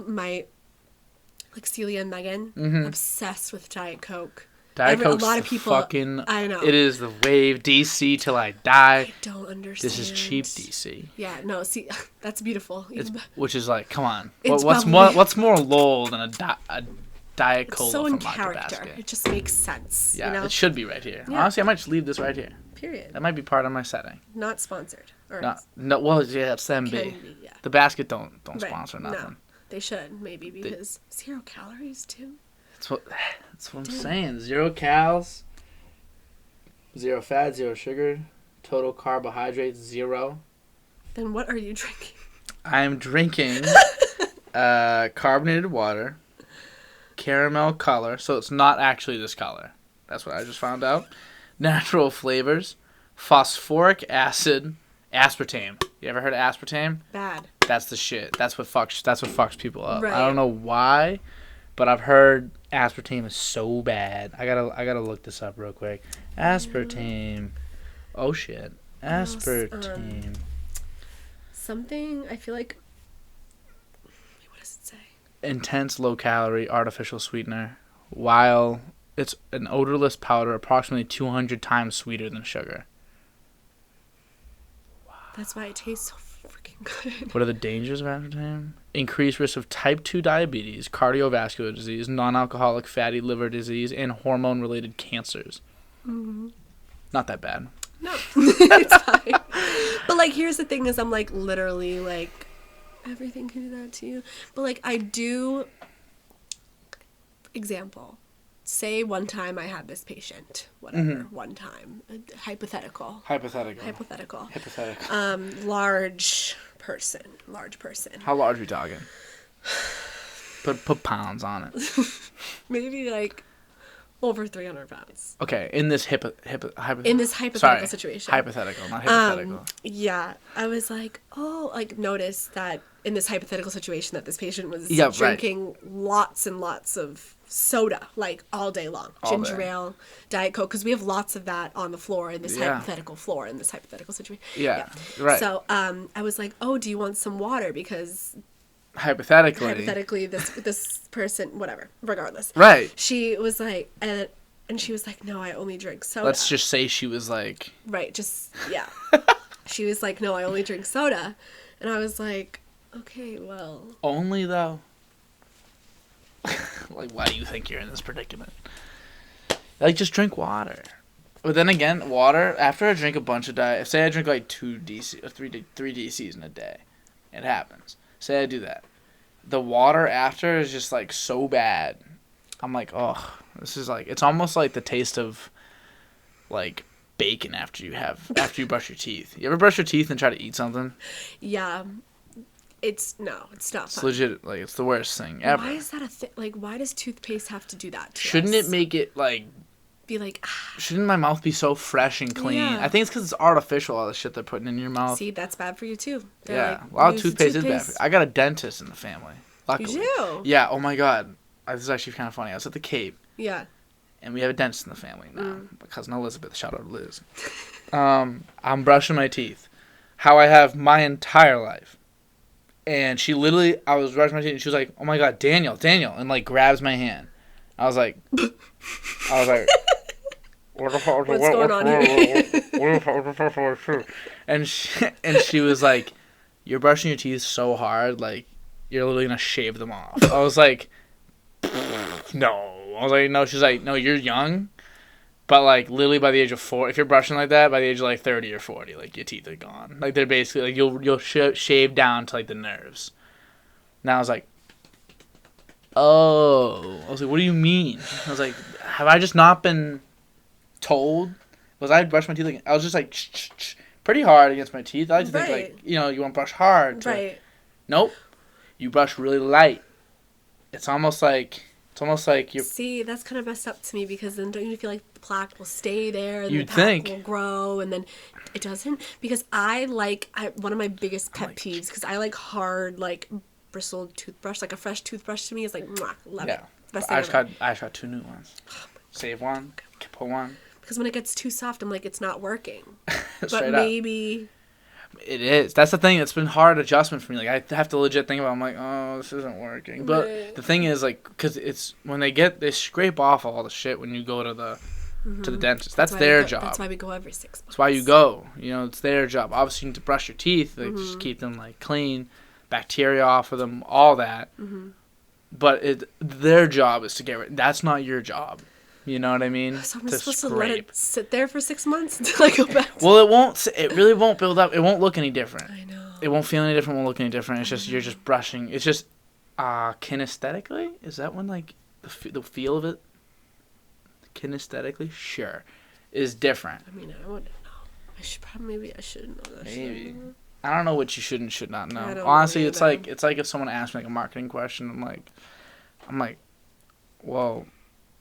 Celia and Megan, obsessed with Diet Coke. Diet Coke's a lot of people, fucking, I know. It is the wave, DC till I die. I don't understand. This is cheap DC. Yeah, no, see, that's beautiful. Which is like, come on. What's more lol than a Diet Cola so from in Market character. Basket? It just makes sense. Yeah, you know? it should be right here. Yeah. Honestly, I might just leave this right here. Period. That might be part of my setting. Not sponsored. Well, yeah, it's them be. Yeah. The basket don't sponsor nothing. No, they should maybe because 0 calories too. That's what I'm saying. 0 calories, 0 fat, 0 sugar, total carbohydrates 0. Then what are you drinking? I'm drinking carbonated water, caramel color, so it's not actually this color. That's what I just found out. Natural flavors, phosphoric acid, aspartame. You ever heard of aspartame? Bad. That's the shit. That's what fucks people up. Right. I don't know why, but I've heard aspartame is so bad. I gotta look this up real quick. Aspartame. Oh shit. Aspartame. Something, I feel like... What does it say? Intense low-calorie artificial sweetener. While it's an odorless powder approximately 200 times sweeter than sugar. Wow. That's why it tastes so freaking good. What are the dangers of aspartame? Increased risk of type 2 diabetes, cardiovascular disease, non-alcoholic fatty liver disease, and hormone-related cancers. Mm-hmm. Not that bad. No, it's fine. But, like, here's the thing is I'm, like, literally, like, everything can do that to you. But, like, I do... Example. Say one time I had this patient. Whatever. One time. Hypothetical. Large person. How large are we talking? Put pounds on it. Maybe, like... over 300 pounds. Okay, in this hypothetical situation. Hypothetical, not hypothetical. Yeah, I was like, notice that in this hypothetical situation that this patient was drinking lots and lots of soda, like all day long. Ginger ale, Diet Coke, because we have lots of that on the floor in this hypothetical floor in this hypothetical situation. Yeah, right. So I was like, oh, do you want some water? Because... Hypothetically, this person, whatever, regardless. Right. She was like, and she was like, no, I only drink soda. Let's just say she was like... Right, yeah. She was like, no, I only drink soda. And I was like, okay, well... Only, though? Like, why do you think you're in this predicament? Like, just drink water. But then again, water, after I drink a bunch of diet... Say I drink like 2 DC, or 3 DCs in a day. It happens. Say I do that. The water after is just, like, so bad. I'm like, oh, this is, like... It's almost like the taste of, like, bacon after you brush your teeth. You ever brush your teeth and try to eat something? Yeah. It's not fun. It's legit, like, it's the worst thing ever. Why is that a thing? Like, why does toothpaste have to do that to Shouldn't us? it make it, like... Be like, Shouldn't my mouth be so fresh and clean? Yeah. I think it's because it's artificial, all the shit they're putting in your mouth. See, that's bad for you, too. They're like, a lot of toothpaste is bad for you. I got a dentist in the family. Luckily. You do? Yeah, oh my god. This is actually kind of funny. I was at the Cape. Yeah. And we have a dentist in the family now. My cousin Elizabeth. Shout out to Liz. I'm brushing my teeth. How I have my entire life. And she literally, I was brushing my teeth and she was like, oh my god, Daniel. And, like, grabs my hand. I was like... What's going on here? And she was like, you're brushing your teeth so hard, like, you're literally going to shave them off. I was like, no. I was like, no. She's like, no, you're young. But, like, literally by the age of 4, if you're brushing like that, by the age of, like, 30 or 40, like, your teeth are gone. Like, they're basically, like, you'll shave down to, like, the nerves. Now I was like, oh. I was like, what do you mean? I was like, have I just not been... told? Was I brush my teeth like I was just like pretty hard against my teeth. I like to think like, you know, you want to brush hard. Right. Nope. You brush really light. It's almost like you're... See, that's kind of messed up to me because then don't you feel like the plaque will stay there and You'd the plaque think. will grow and then it doesn't? Because one of my biggest pet peeves, because I like hard, like, bristled toothbrush, like a fresh toothbrush to me is like, mwah, love it. Best thing ever. I just got 2 new ones. Save one, pull one. Because when it gets too soft, I'm like, it's not working. But Straight maybe... It is. That's the thing. It's been hard adjustment for me. Like, I have to legit think about it. I'm like, oh, this isn't working. But the thing is, like, because it's... When they scrape off all the shit when you go to the dentist. That's their job. That's why we go every 6 months. That's why you go. You know, it's their job. Obviously, you need to brush your teeth. Like, just keep them, like, clean. Bacteria off of them. All that. But their job is to get rid... That's not your job. You know what I mean? So I'm supposed to let it sit there for 6 months until I go back to... Well, it won't. It really won't build up. It won't look any different. I know. It won't feel any different. It won't look any different. It's just, you're just brushing. It's just, kinesthetically? Is that when, like, the feel of it? Kinesthetically? Sure. Is different. I mean, I wouldn't know. Maybe I should know that. Maybe. I don't know what you should and should not know. I don't Honestly, know it's like if someone asked me, like, a marketing question, I'm like, well...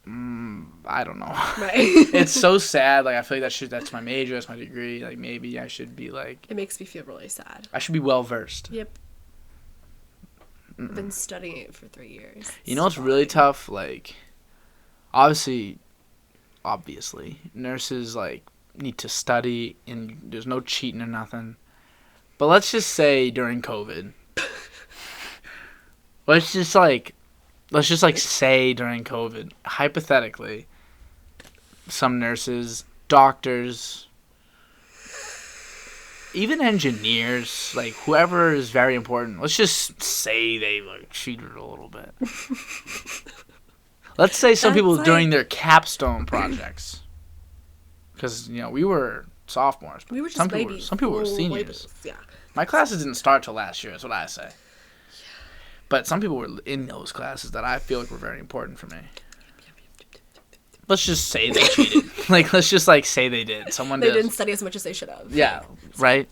I don't know. Right. It's so sad. Like, I feel like that's my major, that's my degree. Like, maybe I should be like... It makes me feel really sad. I should be well-versed. Yep. I've been studying it for 3 years. You know what's really tough? Like, obviously, nurses, like, need to study, and there's no cheating or nothing. But let's just say during COVID... Let's just say during COVID, hypothetically, some nurses, doctors, even engineers, like whoever is very important, let's just say they like cheated a little bit. Let's say some people during their capstone projects, because we were sophomores. We were just some people were seniors. Labels. Yeah. My classes didn't start till last year. That's what I say. But some people were in those classes that I feel like were very important for me. Let's just say they cheated. Let's just say they did. They didn't study as much as they should have. Yeah, right?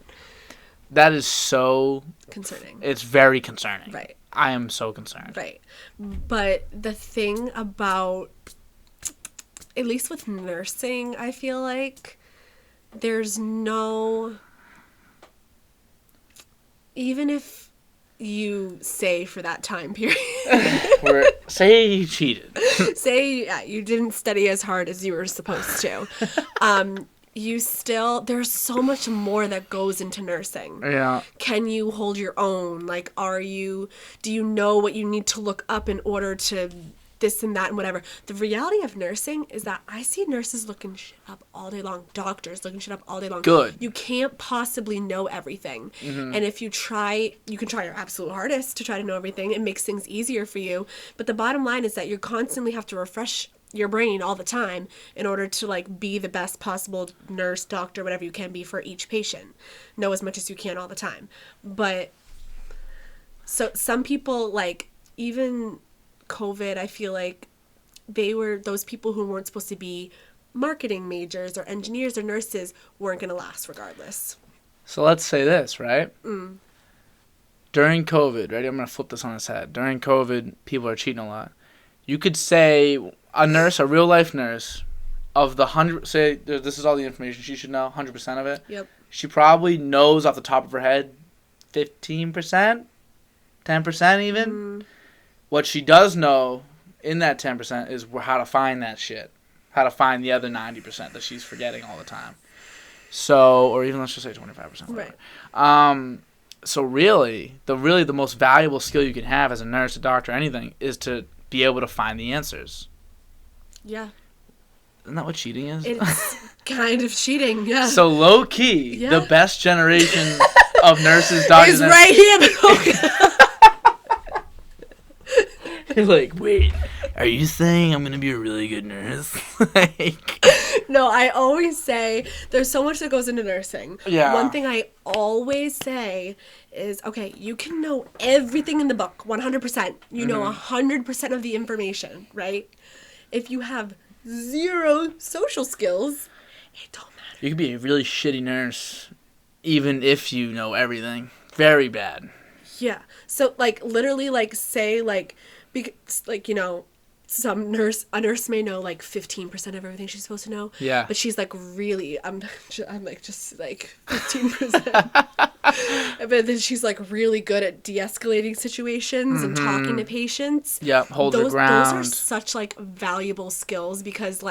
That is so... concerning. It's very concerning. Right. I am so concerned. Right. But the thing about... At least with nursing, I feel like there's no... Even if you say for that time period. Say you cheated. Say you didn't study as hard as you were supposed to. There's so much more that goes into nursing. Yeah. Can you hold your own? Like, do you know what you need to look up in order to this and that and whatever? The reality of nursing is that I see nurses looking shit up all day long. Doctors looking shit up all day long. Good. You can't possibly know everything. Mm-hmm. And if you can try your absolute hardest to try to know everything. It makes things easier for you. But the bottom line is that you constantly have to refresh your brain all the time in order to be the best possible nurse, doctor, whatever you can be for each patient. Know as much as you can all the time. But so some people, even COVID, I feel like they were those people who weren't supposed to be marketing majors or engineers or nurses weren't going to last regardless. So let's say this, right? During COVID, ready? I'm going to flip this on its head. During COVID, people are cheating a lot. You could say a real life nurse, of the 100, say this is all the information she should know, 100% of it. Yep. She probably knows off the top of her head 15%, 10% even. What she does know in that 10% is how to find that shit. How to find the other 90% that she's forgetting all the time. So, or even let's just say 25%. Whatever. Right. So really, the most valuable skill you can have as a nurse, a doctor, anything, is to be able to find the answers. Yeah. Isn't that what cheating is? It's kind of cheating, yeah. So low key, the best generation of nurses, doctors, is right here. You're like, wait, are you saying I'm going to be a really good nurse? No, I always say there's so much that goes into nursing. Yeah. One thing I always say is, okay, you can know everything in the book, 100%. You know 100% of the information, right? If you have zero social skills, it don't matter. You could be a really shitty nurse, even if you know everything. Very bad. Yeah. So, literally, say, because, a nurse may know 15% of everything she's supposed to know. Yeah. But she's really, I'm just 15%. But then she's really good at de-escalating situations and talking to patients. Yeah, hold her ground. Those are such valuable skills because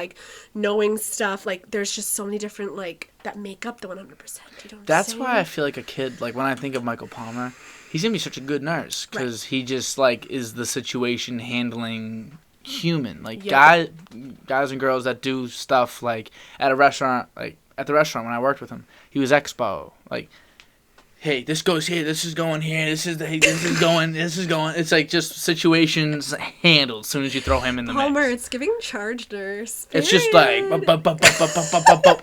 knowing stuff, there's just so many different that make up the 100%. You know That's why I feel like a kid, when I think of Michael Palmer, he's going to be such a good nurse because he just is the situation handling human. Guys and girls that do stuff at a restaurant, at the restaurant when I worked with him, he was expo. Hey, this goes here, this is going here, this is going. It's just situations handled as soon as you throw him in the Palmer, mix. it's giving charge nurse. It's just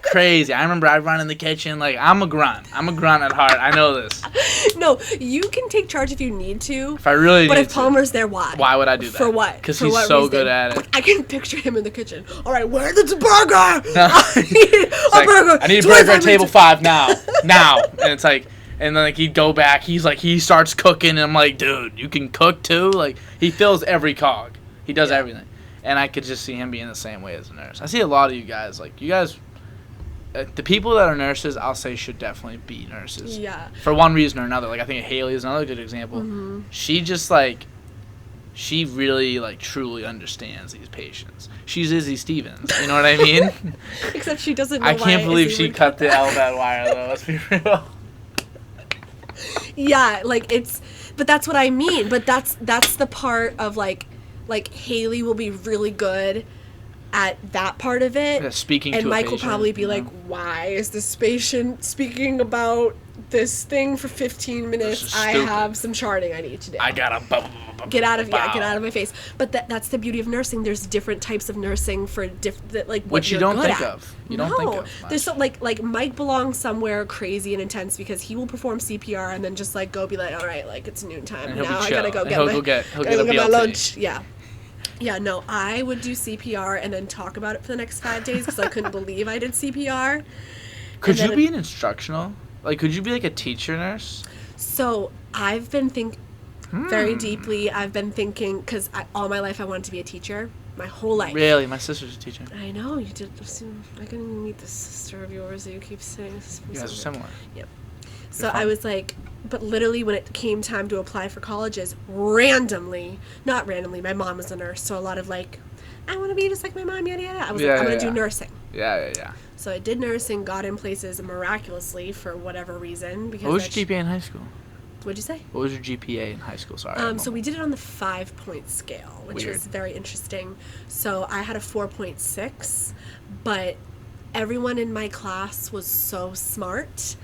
crazy. I remember I'd run in the kitchen, I'm a grunt. I'm a grunt at heart. I know this. No, you can take charge if you need to. If I really need to. But if Palmer's there, why? Why would I do that? For what? Because he's so good at it. I can picture him in the kitchen. All right, where's the burger? No. I need a burger. I need a burger at table 5 now. And it's and then he'd go back. He starts cooking, and I'm like, dude, you can cook too. He fills every cog. He does everything. And I could just see him being the same way as a nurse. I see a lot of you guys, like, the people that are nurses, I'll say should definitely be nurses. Yeah. For one reason or another. Like, I think Haley is another good example. Mm-hmm. She just, like, she really, like, truly understands these patients. She's Izzy Stevens. You know what I mean? Except she doesn't know I can't believe she cut the that. LVAD wire, though. Let's be real. Yeah, like, but that's what I mean. But that's the part of, like Haley will be really good at that part of it. Yeah, speaking to a patient. And Mike will probably be like, why is this patient speaking about this thing for 15 minutes? I have some charting I need to do. I gotta get out of my face. But that's the beauty of nursing. There's different types of nursing for like what which you don't think of. You don't think of much. There's so like Mike belongs somewhere crazy and intense because he will perform CPR and then just like go be like, all right, like it's noon time and now. I gotta go get my lunch. Yeah. Yeah, no, I would do CPR and then talk about it for the next 5 days because I couldn't believe I did CPR. Could you be an instructional? Like, could you be like a teacher nurse? So I've been thinking very deeply. I've been thinking because all my life I wanted to be a teacher. My whole life. Really? My sister's a teacher. I know, you did. I couldn't meet this sister of yours that you keep saying. You guys are similar. Yep. So I was like, but literally when it came time to apply for colleges, not randomly, my mom was a nurse, so a lot of like, I want to be just like my mom, yada yada. I was like, I'm going to do nursing. Yeah. So I did nursing, got in places miraculously for whatever reason. Because what was your GPA in high school? What'd you say? What was your GPA in high school? Sorry. So we did it on the 5-point scale, which was very interesting. So I had a 4.6, but everyone in my class was so smart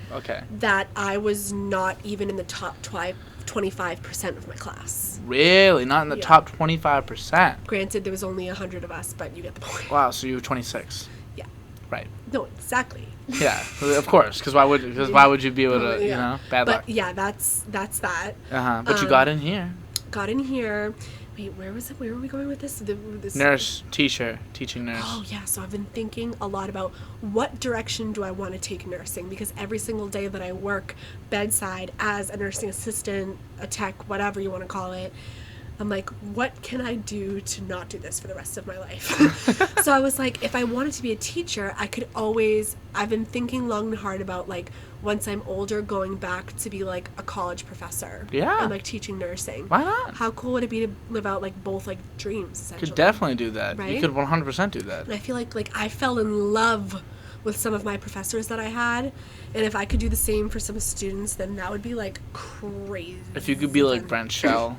that I was not even in the top 25% of my class. Really? Not in the top 25%? Granted, there was only 100 of us, but you get the point. Wow, so you were 26. Yeah. Right. No, exactly. Yeah, of course. Because why would you be able to, you know, bad luck? But yeah, that's that. But you got in here. Got in here. Wait, where was it? Where were we going with this? Nurse, teacher, teaching nurse. Oh, yeah. So I've been thinking a lot about what direction do I want to take nursing? Because every single day that I work bedside as a nursing assistant, a tech, whatever you want to call it, I'm like, what can I do to not do this for the rest of my life? So I was like, if I wanted to be a teacher, I've been thinking long and hard about like, once I'm older, going back to be like a college professor. Yeah. And like teaching nursing. Why not? How cool would it be to live out like both like dreams, essentially? Could definitely do that. Right? You could 100% do that. And I feel like I fell in love with some of my professors that I had. And if I could do the same for some students, then that would be like crazy. If you could be like Brent Shell.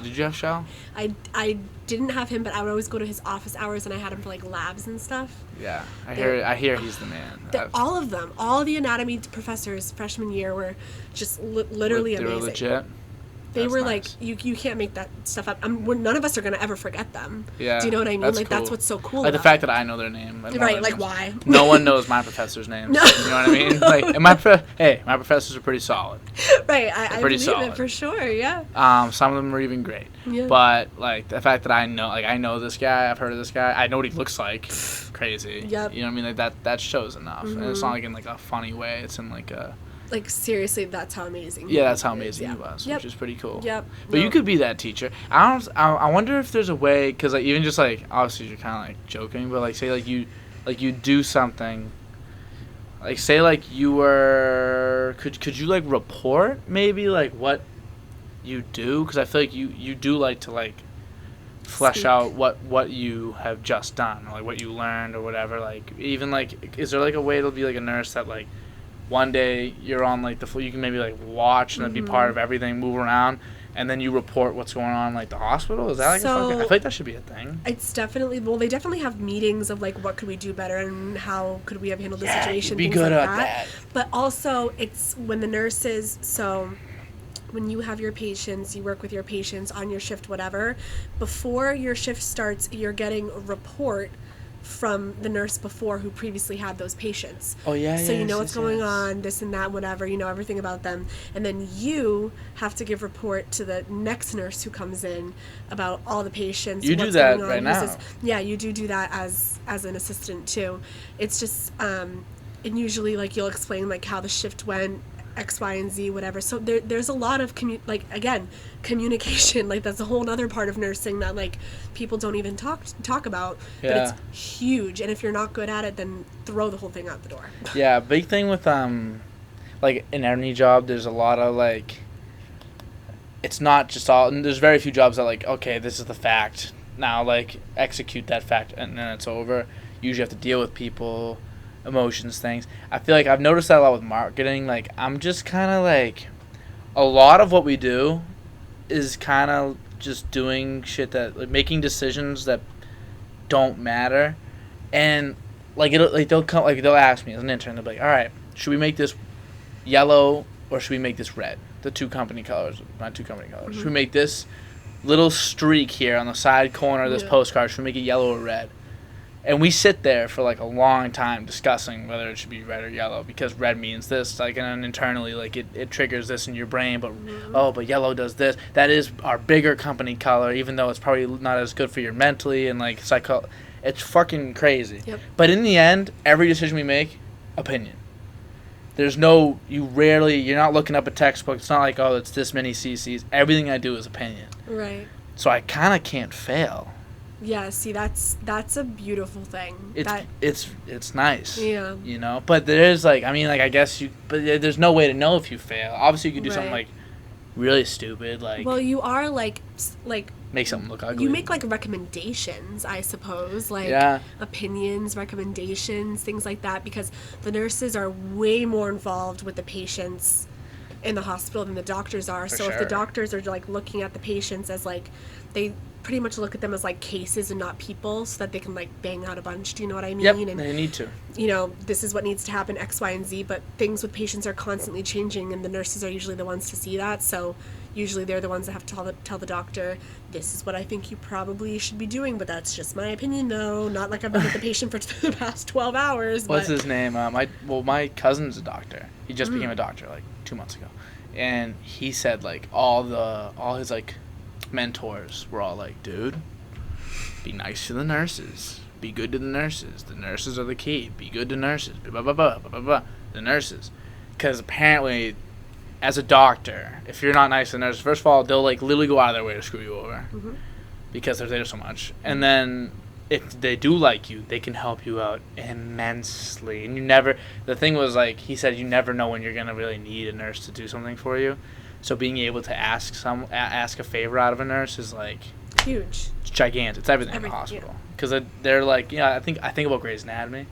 Did you have Shell? I didn't have him, but I would always go to his office hours, and I had him for like labs and stuff. Yeah, I hear he's the man. All of them, all the anatomy professors freshman year were just literally amazing. They were legit. They were nice. Like, you can't make that stuff up. None of us are going to ever forget them. Yeah. Do you know what I mean? That's like, cool. That's what's so cool like about the fact that I know their name. Right, like why? No one knows my professor's names. No. You know what I mean? Like, and my professors are pretty solid. Right, I believe it for sure, yeah. Some of them are even great. Yeah. But, like, the fact that I know this guy, I've heard of this guy, I know what he looks like, crazy. Yep. You know what I mean? Like, that shows enough. Mm-hmm. And it's not like in, like, a funny way. It's in, like, a... Like, seriously, that's how amazing he that's how amazing is. he was, Yep. which is pretty cool. Yep. But you could be that teacher. I wonder if there's a way, because, like, even just, like, obviously you're kind of, like, joking, but, like, say, like, you do something, like, say, like, you were, could you, like, report, maybe, like, what you do? Because I feel like you do like to, like, flesh out what you have just done, or, like, what you learned, or whatever, like, even, like, is there, like, a way it'll be, like, a nurse that, like, one day you're on like the floor, you can maybe like watch and be part of everything, move around, and then you report what's going on like the hospital. Is that like I feel like that should be a thing. It's definitely they definitely have meetings of like what could we do better and how could we have handled the situation. Be things good like at that. But also it's when the nurses when you have your patients, you work with your patients on your shift, whatever. Before your shift starts, you're getting a report from the nurse before who previously had those patients. Oh, yeah, So you know what's going on, this and that, whatever, you know everything about them. And then you have to give report to the next nurse who comes in about all the patients. You do that right now. Yeah, you do that as an assistant too. It's just, and usually like you'll explain like how the shift went, X, Y, and Z, whatever. So there's a lot of communication. Like that's a whole other part of nursing that like people don't even talk about. Yeah. But it's huge, and if you're not good at it, then throw the whole thing out the door. Yeah, big thing with like in any job, there's a lot of like, it's not just all. And there's very few jobs that like, okay, this is the fact. Now like execute that fact, and then it's over. You usually have to deal with people, emotions, things. I feel like I've noticed that a lot with marketing. Like I'm just kind of like, a lot of what we do is kind of just doing shit that like making decisions that don't matter, and like they'll ask me as an intern, they'll be like, all right, should we make this yellow or should we make this red? The two company colors, not two company colors. Should we make this little streak here on the side corner of this postcard? Should we make it yellow or red? And we sit there for like a long time discussing whether it should be red or yellow, because red means this, like, and then internally like it triggers this in your brain, but but yellow does this. That is our bigger company color, even though it's probably not as good for you mentally and like it's fucking crazy. Yep. But in the end, every decision we make, opinion. There's no, you're not looking up a textbook. It's not like, oh, it's this many CCs. Everything I do is opinion. Right. So I kind of can't fail. Yeah, see, that's a beautiful thing. It's nice. Yeah. You know, but there's like, I mean, like, I guess but there's no way to know if you fail. Obviously, you could do something like really stupid, like. Well, you are like. Make something look ugly. You make like recommendations, I suppose, like opinions, recommendations, things like that, because the nurses are way more involved with the patients in the hospital than the doctors are. If the doctors are like looking at the patients as like, they pretty much look at them as like cases and not people, so that they can like bang out a bunch. Do you know what I mean? Yep, and they need to. You know, this is what needs to happen, X, Y, and Z, but things with patients are constantly changing, and the nurses are usually the ones to see that, so usually they're the ones that have to tell the doctor, this is what I think you probably should be doing, but that's just my opinion, though. Not like I've been with the patient for the past 12 hours. What's his name? My cousin's a doctor. He just became a doctor like 2 months ago, and he said like all his like mentors were all like, dude, be nice to the nurses, be good to the nurses. The nurses are the key. Be good to nurses. Blah blah blah blah blah blah. The nurses, because apparently, as a doctor, if you're not nice to the nurses, first of all, they'll like literally go out of their way to screw you over, because they're there so much. And then if they do like you, they can help you out immensely. And the thing was like, he said you never know when you're gonna really need a nurse to do something for you. So being able to ask a favor out of a nurse is like huge. It's gigantic. It's everything in the hospital, because they're like, I think about Grey's Anatomy.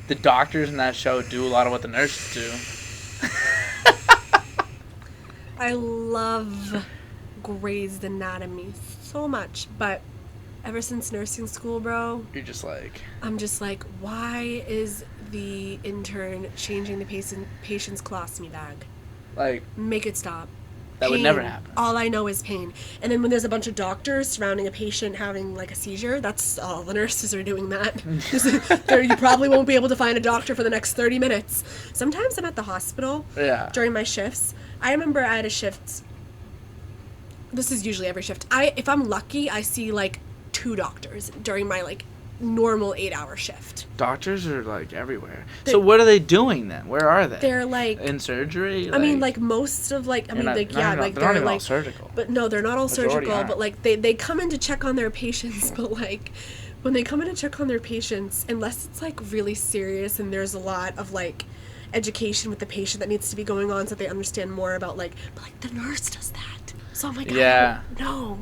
The doctors in that show do a lot of what the nurses do. I love Grey's Anatomy so much, but ever since nursing school, bro, you're just like, I'm just like, why is the intern changing the patient's colostomy bag? Like, make it stop. That would never happen. All I know is pain. And then when there's a bunch of doctors surrounding a patient having like a seizure, that's all the nurses are doing that. You probably won't be able to find a doctor for the next 30 minutes. Sometimes I'm at the hospital during my shifts. I remember I had a shift. This is usually every shift. If I'm lucky, I see like 2 doctors during my like normal 8-hour shift. Doctors are like everywhere. So what are they doing then? Where are they? They're like in surgery. I mean, like most of like they're not even all surgical. But no, they're not all surgical. But like they come in to check on their patients. But like when they come in to check on their patients, unless it's like really serious and there's a lot of like education with the patient that needs to be going on so that they understand more about like, but like the nurse does that. So I'm like, I don't know,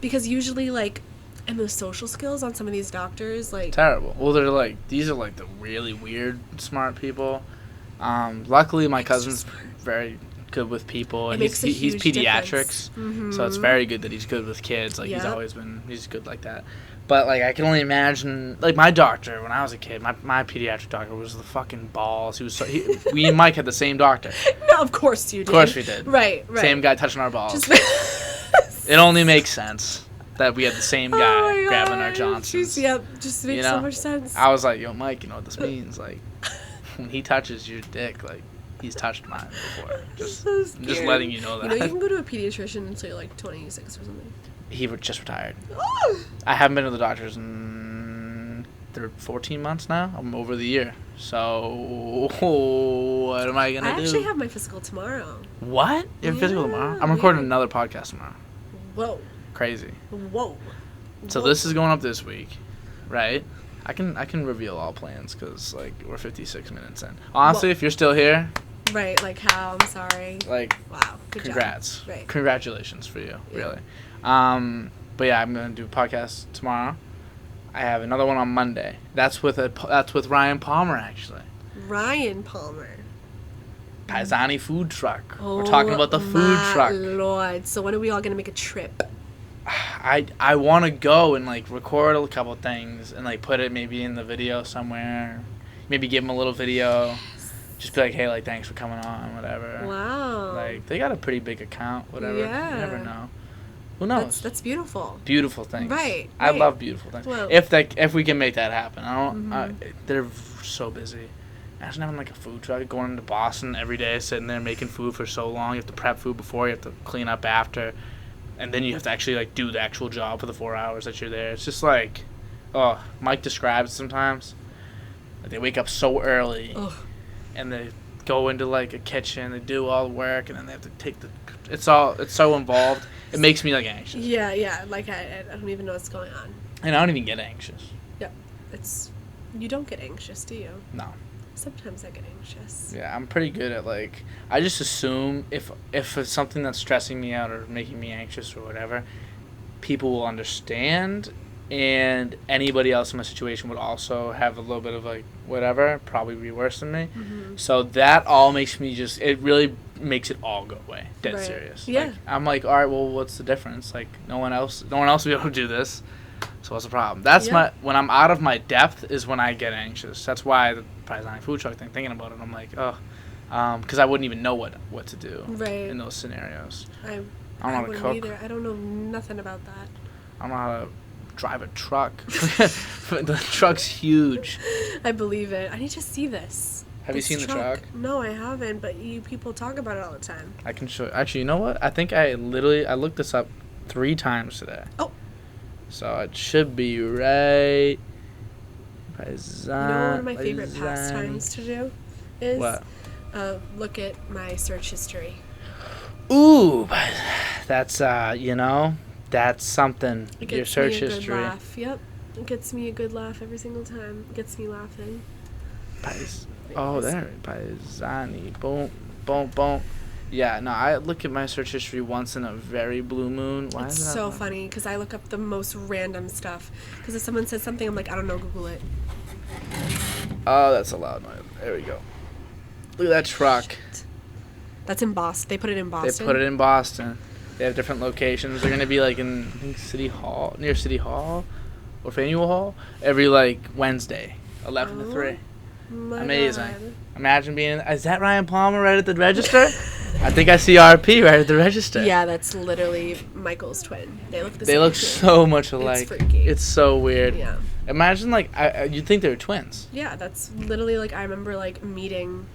because usually like. And the social skills on some of these doctors, like... terrible. Well, these are, like, the really weird, smart people. Luckily, my cousin's very good with people. And he's pediatrics. So it's very good that he's good with kids. Like, he's good like that. But, like, I can only imagine... Like, my doctor, when I was a kid, my pediatric doctor was the fucking balls. We and Mike had the same doctor. No, of course you did. Of course we did. Right. Same guy touching our balls. It only makes sense that we had the same guy grabbing our Johnsons. Just makes so much sense. I was like, yo, Mike, you know what this means? Like, when he touches your dick, like, he's touched mine before. I'm just letting you know that. You know, you can go to a pediatrician until you're like 26 or something. He just retired. I haven't been to the doctors in 14 months now. I'm over the year. So what am I gonna do? I actually have my physical tomorrow. What? You have physical tomorrow? I'm recording another podcast tomorrow. Whoa. Crazy. Whoa. So this is going up this week, right? I can reveal all plans because like we're 56 minutes in. Honestly, if you're still here, right? Like how? I'm sorry. Like wow. Good congrats. Job. Right. Congratulations for you, really. But yeah, I'm gonna do a podcast tomorrow. I have another one on Monday. That's with Ryan Palmer actually. Ryan Palmer. Paisani food truck. Oh, we're talking about the food truck. Lord. So when are we all gonna make a trip? I want to go and like record a couple things and like put it maybe in the video somewhere. Maybe give them a little video. Just be like, hey, like thanks for coming on, whatever. Wow. Like they got a pretty big account, whatever. Yeah. You never know. Who knows? That's beautiful. Beautiful things. Right. I love beautiful things. Well, if we can make that happen, Mm-hmm. They're so busy. Imagine having like a food truck going into Boston every day, sitting there making food for so long. You have to prep food before, you have to clean up after, and then you have to actually like do the actual job for the 4 hours that you're there. It's just like, oh, Mike describes it sometimes. Like they wake up so early, and they go into like a kitchen, they do all the work, and then they have to take the. It's so involved. It makes me like anxious. Yeah. Like I don't even know what's going on. And I don't even get anxious. Yep. You don't get anxious, do you? No. Sometimes I get anxious. Yeah, I'm pretty good at like. I just assume if it's something that's stressing me out or making me anxious or whatever, people will understand, and anybody else in my situation would also have a little bit of like whatever, probably be worse than me. Mm-hmm. So that all makes me just. It really makes it all go away. Dead Right. serious. Yeah. Like, I'm like, all right, well, what's the difference? Like, no one else will be able to do this. So what's the problem? That's when I'm out of my depth is when I get anxious. That's why the Paisani food truck thing. Thinking about it, I'm like, because I wouldn't even know what to do in those scenarios. I don't know how to cook. Either. I don't know nothing about that. I don't know how to drive a truck. The truck's huge. I believe it. I need to see this. Have you seen the truck? No, I haven't. But people talk about it all the time. I can show. Actually, you know what? I think I looked this up 3 times today. Oh. So it should be right. Paisani. You know, one of my favorite pastimes to do is what? Look at my search history. Ooh, that's that's something. It Your gets search me a history. good laugh. Yep, it gets me a good laugh every single time. It gets me laughing. There, Paisani. Boom, boom, boom. Yeah, no, I look at my search history once in a very blue moon. Why It's is that so funny because I look up the most random stuff. Because if someone says something, I'm like, I don't know, Google it. Oh, that's a loud noise. There we go. Look at that truck. Shit. That's in Boston. They put it in Boston. They put it in Boston. They have different locations. They're gonna be like in I think City Hall, near City Hall, or Faneuil Hall, every like Wednesday, 11 to 3. My Amazing. God. Imagine being. Is that Ryan Palmer right at the register? I think I see RP right at the register. Yeah, that's literally Michael's twin. They look the same. They look too. so much alike. It's freaky. It's so weird. Yeah. Imagine like you'd think they were twins. Yeah, that's literally like I remember like meeting,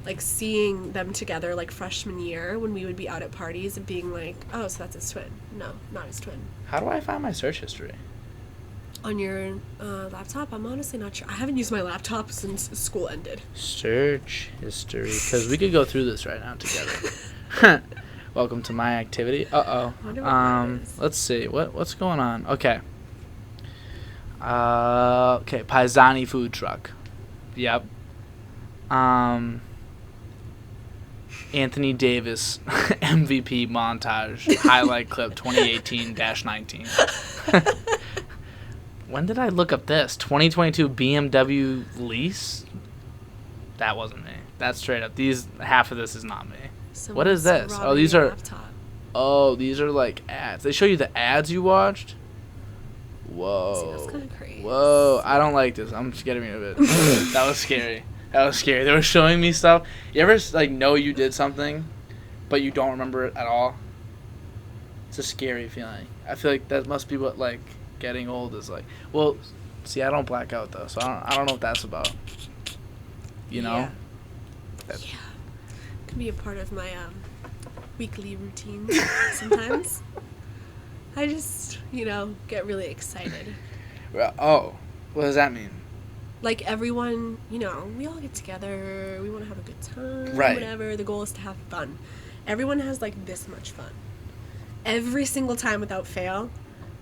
like seeing them together like freshman year when we would be out at parties and being like, oh, so that's his twin. No, not his twin. How do I find my search history? On your laptop? I'm honestly not sure. I haven't used my laptop since school ended. Search history, because we could go through this right now together. Welcome to my activity. Let's see what's going on. Okay. Okay, Paisani food truck. Yep. Anthony Davis MVP montage highlight clip 2018-19. When did I look up this? 2022 BMW lease? That wasn't me. That's straight up. Half of this is not me. What is this? Oh, these are. Oh, these are like ads. They show you the ads you watched. Whoa. See, that's kind of crazy. Whoa. I don't like this. I'm scared of me a bit. That was scary. They were showing me stuff. You ever like know you did something, but you don't remember it at all? It's a scary feeling. I feel like that must be what like getting old is like. Well, see, I don't black out though, so I don't know what that's about. You know? Yeah. Could be a part of my weekly routine sometimes. I just, get really excited. Well, What does that mean? Like, everyone, we all get together, we want to have a good time, Right. whatever. The goal is to have fun. Everyone has, like, this much fun. Every single time without fail,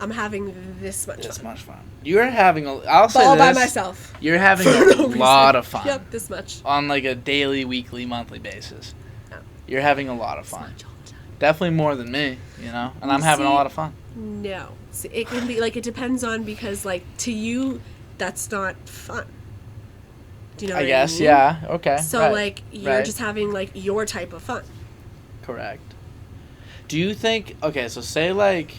I'm having this much fun. This much fun. You're having I'll say all this. by myself. You're having For a no lot reason. of fun. Yep, this much. On, like, a daily, weekly, monthly basis. Yeah. You're having a lot of This fun. much all the time. Definitely more than me, And I'm having a lot of fun. No. See, it can be, like, it depends on, because, like, to you, that's not fun. Do you know what I mean? guess, yeah. Okay. So, right, like, you're right. just having, like, your type of fun. Correct. Do you think... Okay, so say, like...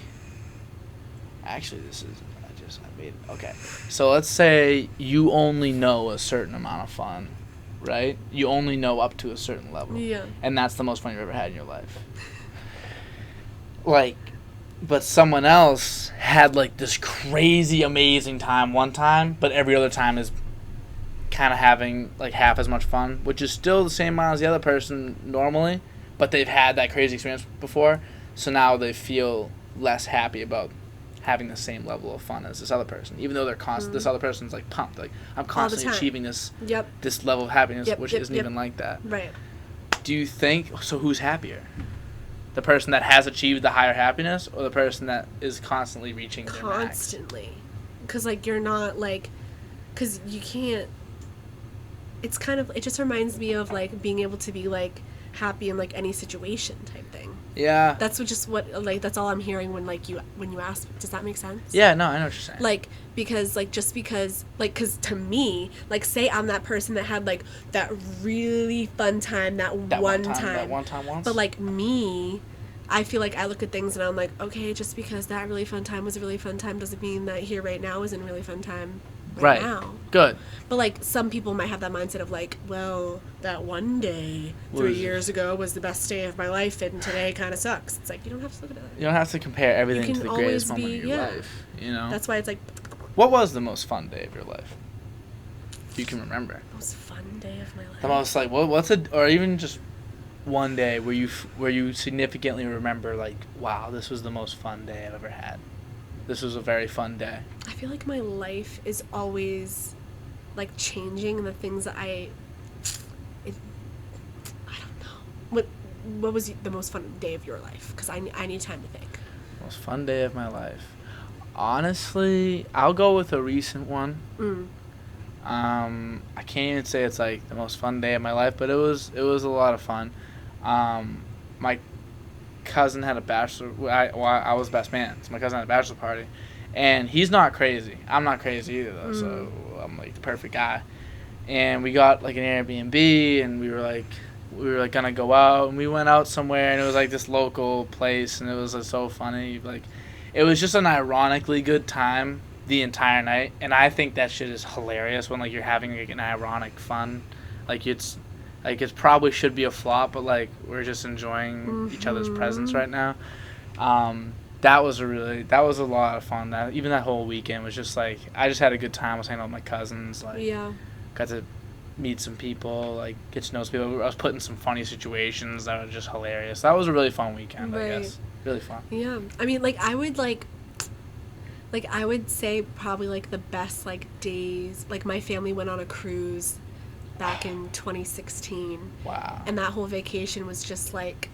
Actually, I made it. Okay. So let's say you only know a certain amount of fun, right? You only know up to a certain level. Yeah. And that's the most fun you've ever had in your life. Like, but someone else had, like, this crazy, amazing time one time, but every other time is kind of having, like, half as much fun, which is still the same amount as the other person normally, but they've had that crazy experience before, so now they feel less happy about having the same level of fun as this other person, even though they're this other person's, like, pumped, like, I'm constantly achieving this this level of happiness, which isn't even like that. Right. Do you think, so who's happier? The person that has achieved the higher happiness, or the person that is constantly reaching their max? Constantly. Because, like, you're not, like, because you can't, it's kind of, it just reminds me of, like, being able to be, like, happy in, like, any situation type thing. Yeah. That's that's all I'm hearing when you ask. Does that make sense? Yeah, no, I know what you're saying. Like, because, like, just because, like, because to me, like, say I'm that person that had, like, that really fun time that one time. That one time once. But, like, me, I feel like I look at things and I'm like, okay, just because that really fun time was a really fun time doesn't mean that here right now isn't a really fun time right now. Good. But, like, some people might have that mindset of, like, well, that one day 3 years ago was the best day of my life, and today kind of sucks. It's like, you don't have to look at it. You don't have to compare everything to the greatest moment of your yeah. life, That's why it's like... What was the most fun day of your life? If you can remember. Most fun day of my life? The most, like, or even just one day where you significantly remember, like, wow, this was the most fun day I've ever had. This was a very fun day. I feel like my life is always, like, changing. The things that I don't know. What was the most fun day of your life? Because I need time to think. Most fun day of my life. Honestly, I'll go with a recent one. I can't even say it's, like, the most fun day of my life, but it was a lot of fun. My cousin had a bachelor. I was best man, so my cousin had a bachelor party, and he's not crazy. I'm not crazy either, though, so I'm, like, the perfect guy. And we got, like, an Airbnb, and we were like gonna go out, and we went out somewhere, and it was, like, this local place, and it was, like, so funny. Like, it was just an ironically good time the entire night, and I think that shit is hilarious when, like, you're having, like, an ironic fun. Like, it's like, it probably should be a flop, but, like, we're just enjoying each other's presence right now. That was a lot of fun. Even that whole weekend was just, like, I just had a good time. I was hanging out with my cousins, like, got to meet some people, like, get to know some people. I was put in some funny situations that were just hilarious. That was a really fun weekend, I guess. Really fun. Yeah. I mean, like, I would say probably, like, the best, like, days, like, my family went on a cruise back in 2016. Wow. And that whole vacation was just, like,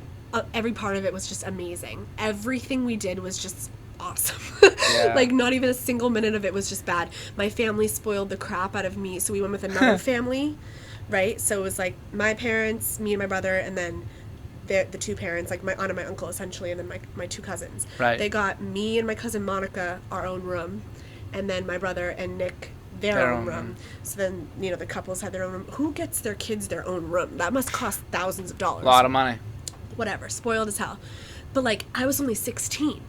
every part of it was just amazing. Everything we did was just awesome. Yeah. Like, not even a single minute of it was just bad. My family spoiled the crap out of me, so we went with another family, right? So it was, like, my parents, me and my brother, and then the two parents, like, my aunt and my uncle, essentially, and then my two cousins. Right. They got me and my cousin Monica our own room, and then my brother and Nick their own room. So then, the couples had their own room. Who gets their kids their own room? That must cost thousands of dollars. A lot of money. Whatever. Spoiled as hell. But, like, I was only 16.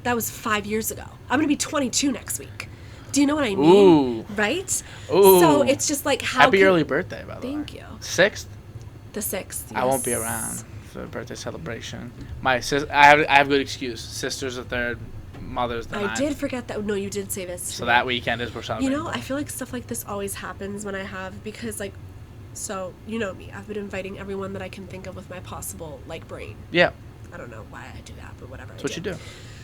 That was 5 years ago. I'm going to be 22 next week. Do you know what I mean? Ooh. Right? Ooh. So it's just like, how Happy early birthday, by the way. Thank you. 6th? The 6th, yes. I won't be around for the birthday celebration. I have good excuse. Sister's the 3rd, mother's the 9th. I did forget that. No, you did say this. So that weekend is we're celebrating. I feel like stuff like this always happens when I have, because, like, so, you know me. I've been inviting everyone that I can think of with my possible, like, brain. Yeah. I don't know why I do that, but whatever. That's what you do.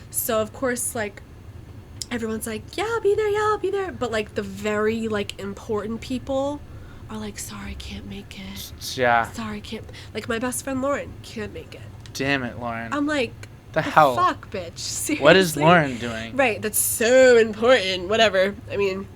So, of course, like, everyone's like, yeah, I'll be there, yeah, I'll be there. But, like, the very, like, important people are like, sorry, I can't make it. Yeah. Sorry, I can't. Like, my best friend Lauren can't make it. Damn it, Lauren. I'm like, the hell? Fuck, bitch. Seriously? What is Lauren doing? Right, that's so important. Whatever. I mean,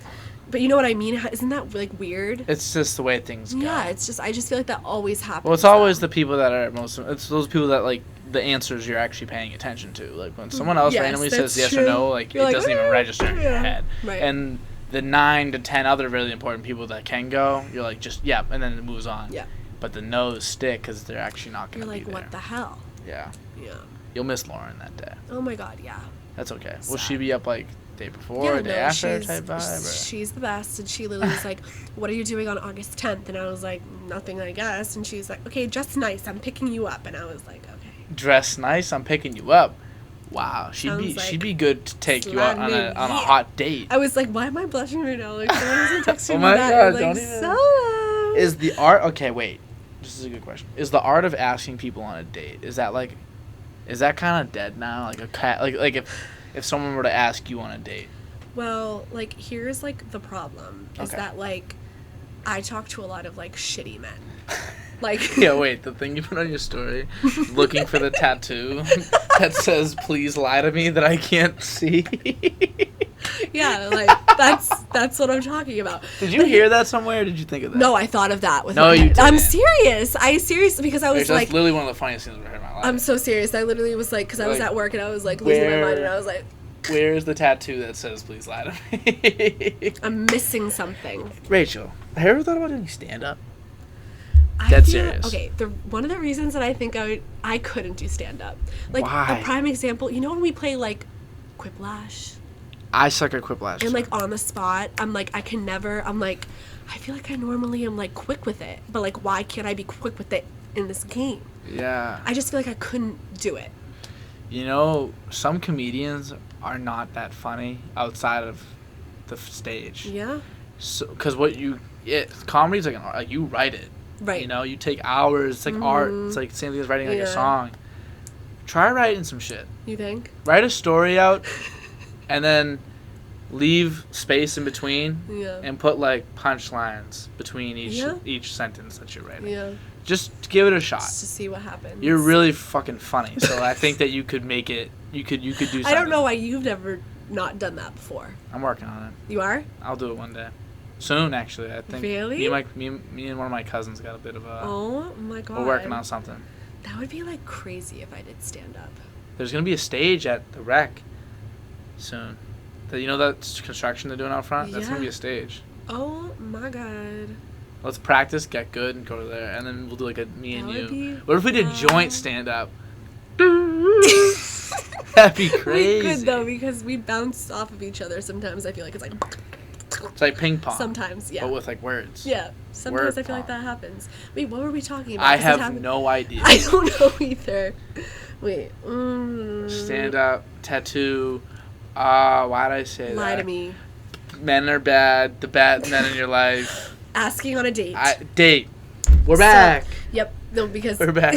but you know what I mean? Isn't that, like, weird? It's just the way things go. Yeah, it's just, I just feel like that always happens. Well, it's always the people that are it's those people that, like, the answers you're actually paying attention to. Like, when someone else randomly says yes or no, like, it doesn't even register in your head. Right. And the 9 to 10 other really important people that can go, you're like, just, yeah, and then it moves on. Yeah. But the no's stick because they're actually not going to be You're there. like, what the hell? Yeah. Yeah. You'll miss Lauren that day. Oh my god, yeah. That's okay. Sad. Will she be up, like, day before or day after type vibe? Or? She's the best, and she literally was like, what are you doing on August 10th? And I was like, nothing, I guess. And she's like, okay, dress nice, I'm picking you up. And I was like, okay. Dress nice, I'm picking you up. Wow, Sounds she'd be good to take you out on a hot date. I was like, why am I blushing right now? Like, someone isn't texting oh me my back. god, I'm like, don't even. so Is the art okay? Wait, this is a good question. Is the art of asking people on a date is that kind of dead now? Like a cat, like if someone were to ask you on a date. Well, like, here's like the problem is Okay. that like I talk to a lot of like shitty men. Like Yeah, wait, the thing you put on your story, looking for the tattoo that says "Please lie to me" that I can't see. yeah, like that's what I'm talking about. Did you hear that somewhere? Or did you think of that? No, I thought of that with No, my you head. didn't. I'm serious. Because I was That's like, literally one of the funniest things I've ever heard in my life. I'm so serious. I literally was like, because I was Like, at work and I was like losing my mind, and I was like, Where's the tattoo that says "Please lie to me"? I'm missing something. Rachel, have you ever thought about doing stand-up? I Dead feel- serious. Okay, one of the reasons that I think I couldn't do stand up. Like Why? a prime example, you know when we play like Quiplash I suck at quiplash. and like on the spot, I'm like I feel like I normally am like quick with it, but like why can't I be quick with it in this game? Yeah. I just feel like I couldn't do it. You know, some comedians are not that funny outside of the stage. Yeah. So, because comedy's like an art. Like, you write it. Right. You know, you take hours. It's like art. It's like same thing as writing like a Yeah. song. Try writing some shit. You think? Write a story out, and then leave space in between, Yeah. and put like punchlines between Yeah. each sentence that you're writing. Yeah. Just give it a shot. Just to see what happens. You're really fucking funny, so I think that you could make it. You could do something. I don't know why you've never not done that before. I'm working on it. You are? I'll do it one day. Soon, actually. I think. Really? Me and one of my cousins got a bit of a. Oh my god. We're working on something. That would be like crazy if I did stand up. There's gonna be a stage at the rec soon. You know that construction they're doing out front? That's gonna Yeah. be a stage. Oh my god. Let's practice, get good, and go there, and then we'll do like a me and That would you. be What if we did fun. joint stand up? That'd be crazy. We could though because we bounce off of each other sometimes. I feel like it's like It's like ping pong. sometimes, yeah. But with like words. Yeah. Sometimes Word I feel like pong. that happens. Wait, what were we talking about? I Does it have happen? no idea. I don't know either. Wait. Stand up, tattoo. Why'd I say that? Lie to me. Men are bad. The bad men in your life. Asking on a date. Date. We're So- back. Yep. No, because We're back.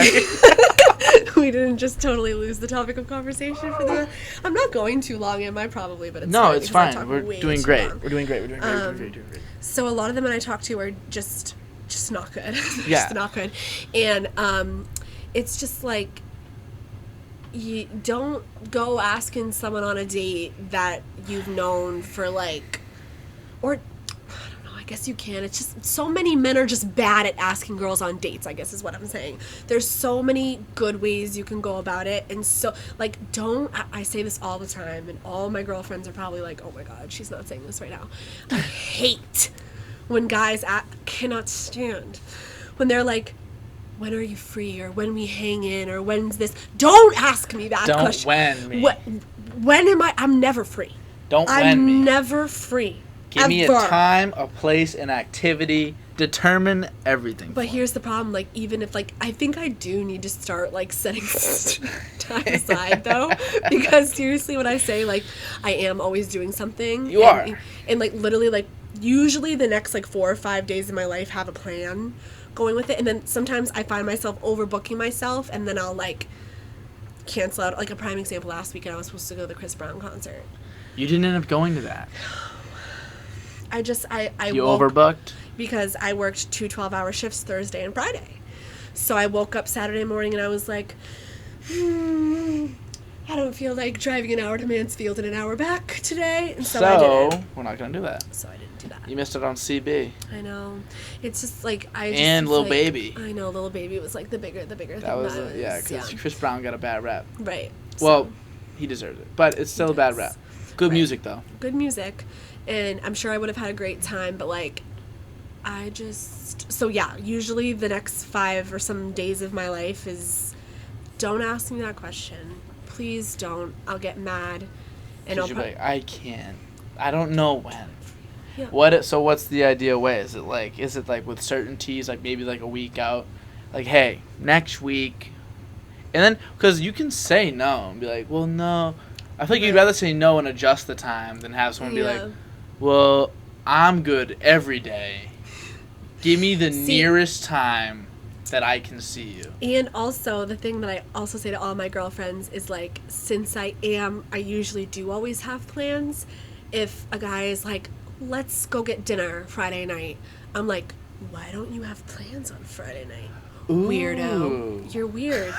we didn't just totally lose the topic of conversation for the. I'm not going too long, am I? Probably, but it's No, fine it's because I fine. talk We're way doing too great. long. We're doing great. We're doing great. We're doing great. So a lot of the men I talk to are just not good. Yeah. Just not good, and it's just like you don't go asking someone on a date that you've known for like, or I don't know. I guess you can. It's just so many men are just bad at asking girls on dates, I guess is what I'm saying. There's so many good ways you can go about it, and so like I say this all the time, and all my girlfriends are probably like, oh my god, she's not saying this right now. I hate when guys cannot stand when they're like, when are you free, or when we hang in, or when's this. Don't ask me that Don't question. when me. When am I'm never free. Don't when I'm me. never free. Give me a Ever. time, a place, an activity. Determine everything. But for here's the problem, like, even if, like, I think I do need to start, like, setting time aside, though, because seriously, when I say, like, I am always doing something. You are. And, like, literally, like, usually the next, like, 4 or 5 days of my life have a plan going with it, and then sometimes I find myself overbooking myself, and then I'll, like, cancel out. Like, a prime example, last weekend I was supposed to go to the Chris Brown concert. You didn't end up going to that. I You woke overbooked? because I worked 2 12-hour shifts Thursday and Friday. So I woke up Saturday morning and I was like, I don't feel like driving an hour to Mansfield and an hour back today. And so I didn't. We're not going to do that. So I didn't do that. You missed it on CB. I know. It's just like And Lil Baby. I know, Lil Baby was like the bigger thing. Because Chris Brown got a bad rap. Right. Well, he deserved it. But it's still a bad rap. Good music, though. Good music. And I'm sure I would have had a great time, but like, usually the next 5 or some days of my life is, don't ask me that question. Please don't. I'll get mad. And I'll be like, I can't. I don't know when. Yeah. So what's the ideal way? Is it like with certainties, like maybe like a week out? Like, hey, next week. And then, because you can say no and be like, well, no. I feel like you'd rather say no and adjust the time than have someone be like, well, I'm good every day. Give me the nearest time that I can see you. And also, the thing that I also say to all my girlfriends is like, since I usually do always have plans. If a guy is like, let's go get dinner Friday night, I'm like, why don't you have plans on Friday night? Ooh. Weirdo. You're weird.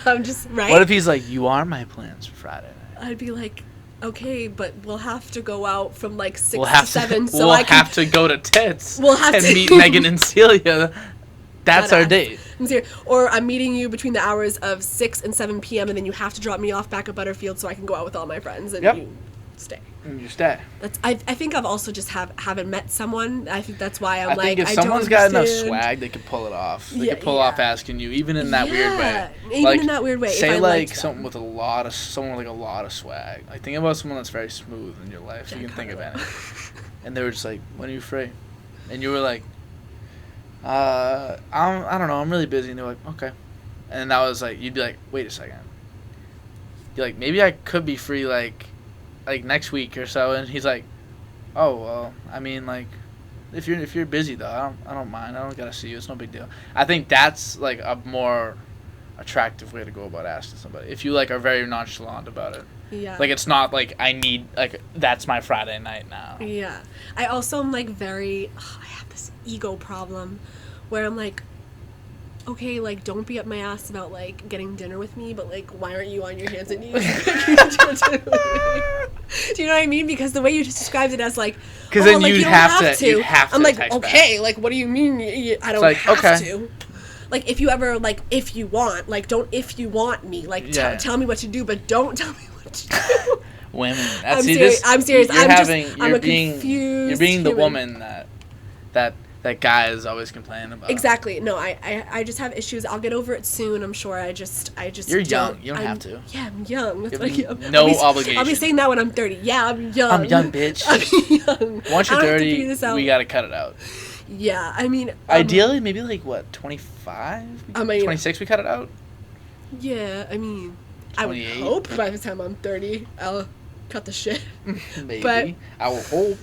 I'm just, right? What if he's like, you are my plans for Friday night? I'd be like, okay, but we'll have to go out from like 6 to 7. So we'll have to go to Tits. We'll have and to meet Megan and Celia. That's our date. I'm serious. Or I'm meeting you between the hours of 6 and 7 p.m. and then you have to drop me off back at Butterfield so I can go out with all my friends and you stay. And you stay. I think I've also just haven't met someone. I think that's why I think if someone's got enough swag, they could pull it off. They could pull off asking you, even in that weird way. Even in that weird way. Say like something with someone with a lot of swag. Like think about someone that's very smooth in your life. So you can think of anything. And they were just like, when are you free? And you were like, I don't know, I'm really busy. And they're like, okay. And that was like, you'd be like, wait a second. You're like, maybe I could be free like next week or so. And he's like, oh well, I mean like, if you're busy though, I don't mind. I don't gotta see you. It's no big deal. I think that's like a more attractive way to go about asking somebody. If you like are very nonchalant about it. Yeah. Like it's not like I need that's my Friday night now. Yeah. I also am like I have this ego problem where I'm like, okay, like don't be up my ass about like getting dinner with me, but like why aren't you on your hands and knees? Do you know what I mean? Because the way you just described it as like, because then like, you'd have to. I'm like, okay, back. Like what do you mean? I don't have to. Like if you ever if you want, like don't if you want me, like tell me what to do, but don't tell me what to do. Women, I'm serious. I'm confused. You're being the woman that guys always complain about. Exactly. No, I just have issues. I'll get over it soon. I'm sure. I just. You're young. You don't have to. Yeah, I'm young. That's what I am. No obligation. I'll be saying that when I'm 30. Yeah, I'm young. I'm young, bitch. I'm young. Once you're 30, we gotta cut it out. Yeah, I mean. Ideally, maybe like what, 25? 26, we cut it out. Yeah, I mean, I would hope by the time I'm 30, I'll cut the shit. Maybe. But I will hope.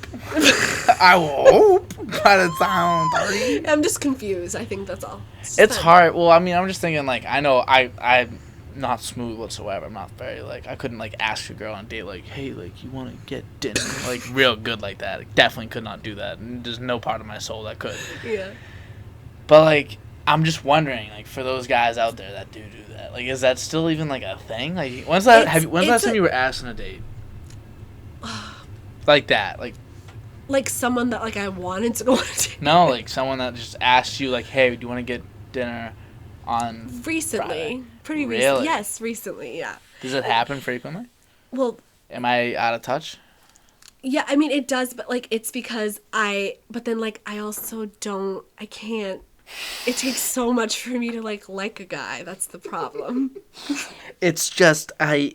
I will hope by the time I'm 30. I'm just confused. I think that's all. It's hard. Well, I mean, I'm just thinking, like, I know I'm not smooth whatsoever. I'm not very, like, I couldn't, like, ask a girl on a date, like, hey, like, you want to get dinner? Like, real good like that. Like, definitely could not do that. And there's no part of my soul that could. Yeah. But, like, I'm just wondering, like, for those guys out there that do that, like, is that still even, like, a thing? Like, when's the last time you were asked on a date? Like that, like someone that like I wanted to go on a date. No, like someone that just asked you, like, hey, do you want to get dinner on recently? Friday? Pretty really? Recently. Yes, recently. Yeah. Does it happen frequently? Well, am I out of touch? Yeah, I mean it does, but like it's because but then like I also don't. I can't. It takes so much for me to like a guy. That's the problem. It's just I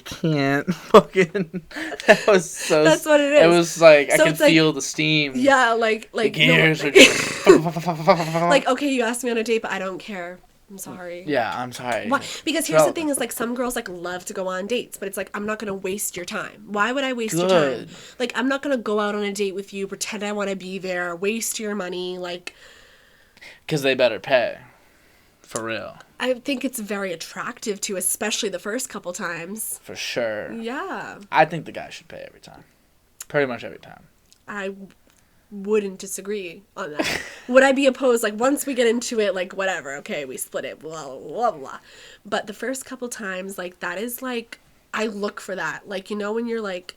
can't fucking. That was so. That's what it is. It was like so I could feel the steam. Yeah, like the gears are just. Like, okay, you asked me on a date, but I don't care. I'm sorry. Yeah, I'm sorry. Why? Because here's the thing: is like some girls like love to go on dates, but it's like I'm not gonna waste your time. Why would I waste your time? Like I'm not gonna go out on a date with you, pretend I want to be there, waste your money, like. Because they better pay For real. I think it's very attractive to, especially the first couple times. For sure. Yeah. I think the guy should pay every time. Pretty much every time. I wouldn't disagree on that. Would I be opposed? Like, once we get into it, like, whatever, okay, we split it, blah, blah, blah, blah. But the first couple times, like, that is, like, I look for that. Like, you know, when you're, like,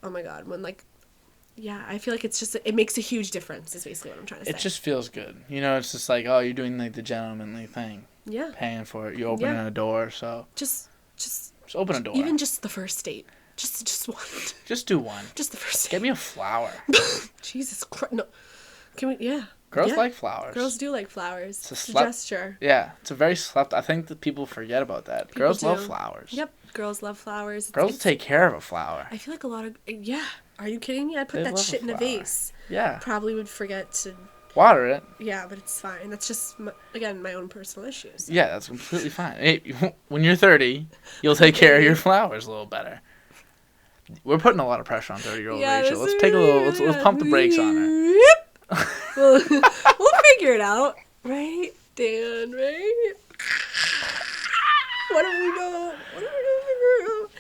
oh, my God, when, like, yeah, I feel like it's just, it makes a huge difference, is basically what I'm trying to say. It just feels good. You know, it's just like, oh, you're doing, like, the gentlemanly thing. Yeah. Paying for it. You're opening a door, so. Just open a door. Even just the first date. Just one. Just do one. Just the first date. Get me a flower. Jesus Christ. No. Can we, yeah. Girls like flowers. Girls do like flowers. It's a gesture. Yeah. It's a very I think that people forget about that. People Girls do. love flowers. Yep. Girls love flowers. Girls take care of a flower. I feel like a lot of, yeah. Are you kidding me? I'd put that shit in a vase. Yeah. Probably would forget to water it. Yeah, but it's fine. That's just, again, my own personal issues. Yeah, that's completely fine. Hey, when you're 30, you'll take care of your flowers a little better. We're putting a lot of pressure on 30-year-old Rachel. Let's take a little. Let's pump the brakes on her. We'll figure it out, right, Dan? Right? What do we know?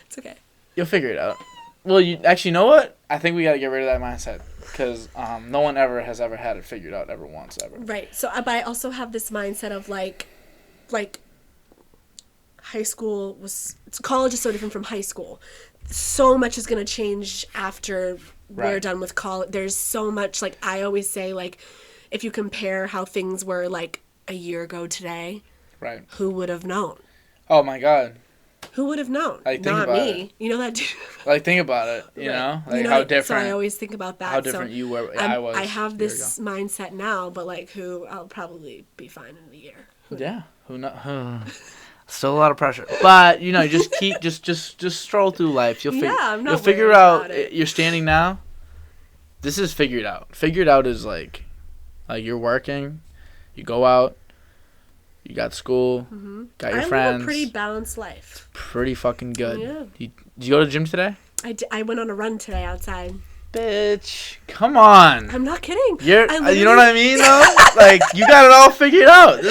It's okay. You'll figure it out. Well, you know what? I think we got to get rid of that mindset because no one has ever had it figured out ever once ever. Right. So, but I also have this mindset of like high school college is so different from high school. So much is going to change after we're done with college. There's so much, like, I always say, like, if you compare how things were, like, a year ago today, right? Who would have known? Oh, my God. Who would have known? Like, Not me. It. You know that? Like, think about it, you know? Like, how different. So I always think about that. How different you were, I was. I have this mindset now, but, like, I'll probably be fine in a year. Yeah. Who knows? Still a lot of pressure, but you know, just keep just stroll through life. You'll figure out. You're standing now. This is figured out. Figured out is like you're working, you go out, you got school, got your friends. I live a pretty balanced life. Pretty fucking good. Yeah. Did you go to the gym today? I went on a run today outside. Bitch, come on. I'm not kidding. You know what I mean, though? Like, you got it all figured out.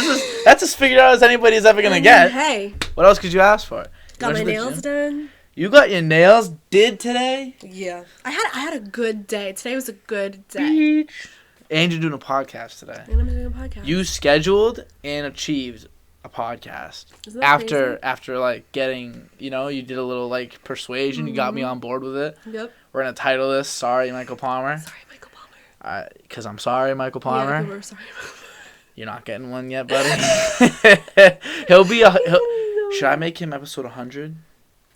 That's as figured out as anybody's ever going to get. Hey. What else could you ask for? Got my nails done. You got your nails did today? Yeah. I had a good day. Today was a good day. Beach. And you're doing a podcast today. And I'm doing a podcast. You scheduled and achieved a podcast. Isn't that crazy? After like getting, you know, you did a little like persuasion. You got me on board with it. Yep. We're going to title this, Sorry, Michael Palmer. Sorry, Michael Palmer. Because I'm sorry, Michael Palmer. Yeah, we're sorry. You're not getting one yet, buddy. Should I make him episode 100?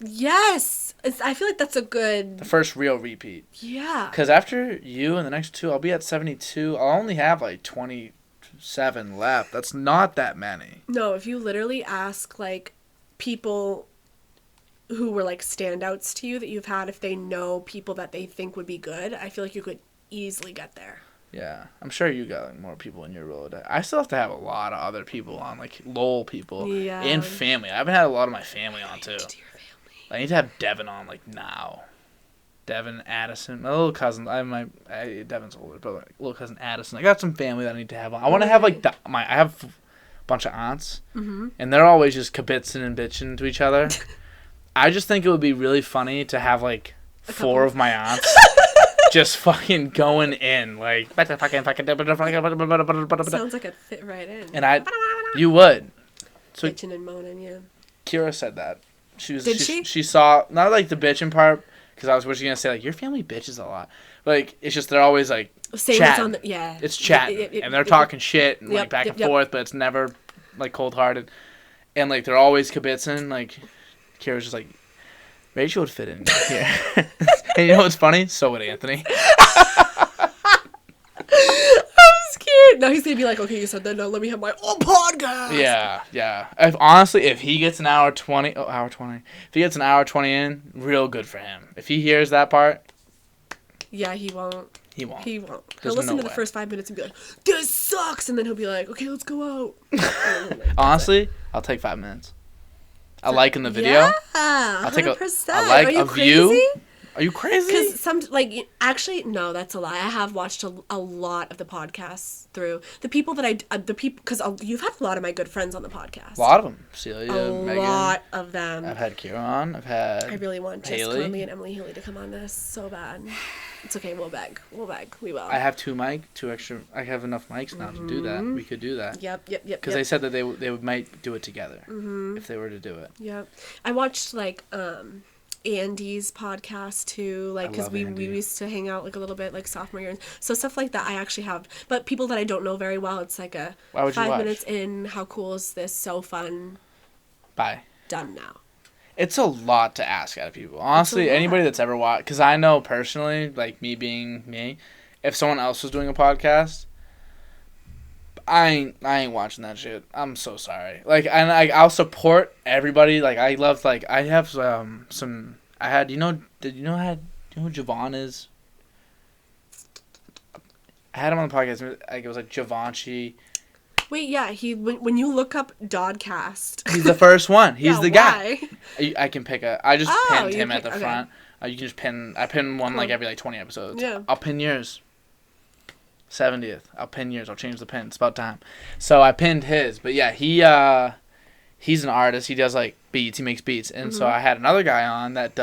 Yes. I feel like that's the first real repeat. Yeah. Because after you and the next two, I'll be at 72. I'll only have like 27 left. That's not that many. No, if you literally ask like people who were like standouts to you that you've had, if they know people that they think would be good, I feel like you could easily get there. Yeah, I'm sure you got like more people in your Rolodex. I still have to have a lot of other people on, like LOL people and family. I haven't had a lot of my family on too. I need to have Devin on like now. Devin, Addison, my little cousin. Devin's older, but like little cousin Addison. I got some family that I need to have on. I want to have like I have a bunch of aunts, and they're always just kibitzing and bitching to each other. I just think it would be really funny to have like four of my aunts just fucking going in like sounds like it fit right in. And you would. So bitching and moaning, yeah. Kira said that. Did she? She saw not like the bitching part because I was gonna say like your family bitches a lot. Like it's just they're always like chatting. It's chatting and they're talking shit and like back and forth, but it's never like cold hearted. And like they're always kibitzing like. Kira's just like, Rachel would fit in here. And you know what's funny? So would Anthony. I'm scared. Now he's going to be like, okay, you said that. Now let me have my own podcast. Yeah. If he gets an hour 20. If he gets an hour 20 in, real good for him. If he hears that part. Yeah, he won't. He won't. He'll listen to the first 5 minutes and be like, this sucks. And then he'll be like, okay, let's go out. Honestly, I'll take 5 minutes. I like in the video. Yeah, 100%. I like Are you a crazy? view. Are you crazy? Because actually, no, that's a lie. I have watched a lot of the podcasts through the people that because you've had a lot of my good friends on the podcast. A lot of them. Celia, Megan. A lot of them. I've had Kira on. I've had I really want Jess Haley. Conley and Emily Healy to come on this so bad. It's okay. We'll beg. We will. I have two extra. I have enough mics now to do that. We could do that. Yep. Because they said that they might do it together if they were to do it. Yep. I watched Andy's podcast too, because we used to hang out a little bit sophomore year, so stuff like that I actually have. But people that I don't know very well, it's like a 5 minutes in. How cool is this? So fun. Bye. Done now. It's a lot to ask out of people. Honestly, anybody that's ever watched, because I know personally, me being me, if someone else was doing a podcast, I ain't watching that shit. I'm so sorry. I'll support everybody. I love, I have some, I had, do you know who Javon is? I had him on the podcast. It was Javanchi. Wait, yeah, when you look up DOD-Cast. He's the first one. He's the guy. Why? I can pick I just pinned him at the front. You can just pin. I pin one every 20 episodes. Yeah. I'll pin yours. 70th. I'll pin yours. I'll change the pin. It's about time. So I pinned his, but yeah, he's an artist. He does beats. He makes beats, and so I had another guy on that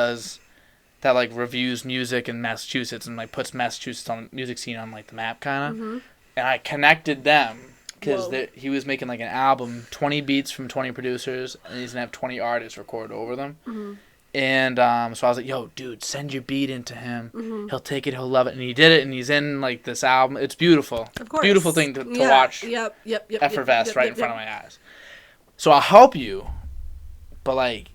reviews music in Massachusetts and puts Massachusetts on the music scene on the map kind of, and I connected them. Because he was making an album, 20 beats from 20 producers, and he's going to have 20 artists record over them. Mm-hmm. And so I was like, yo, dude, send your beat into him. Mm-hmm. He'll take it. He'll love it. And he did it, and he's in this album. It's beautiful. Of course. Beautiful thing to watch. Yep. Effervesce right in front of my eyes. So I'll help you, but I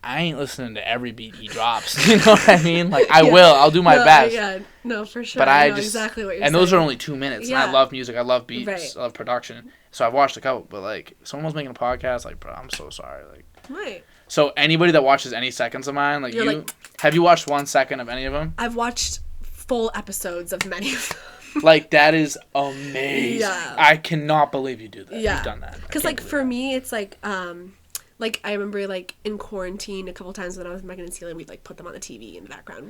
ain't listening to every beat he drops. You know what I mean? I will. I'll do my best. Yeah, no, for sure. But I know exactly what you're saying. And those are only 2 minutes. Yeah. And I love music. I love beats. Right. I love production. So I've watched a couple. But someone was making a podcast. Bro, I'm so sorry. Right. So anybody that watches any seconds of mine, have you watched 1 second of any of them? I've watched full episodes of many of them. That is amazing. Yeah. I cannot believe you do that. Yeah. You've done that. Because for me, it's I remember in quarantine a couple times when I was with Megan and Celia, we'd put them on the TV in the background.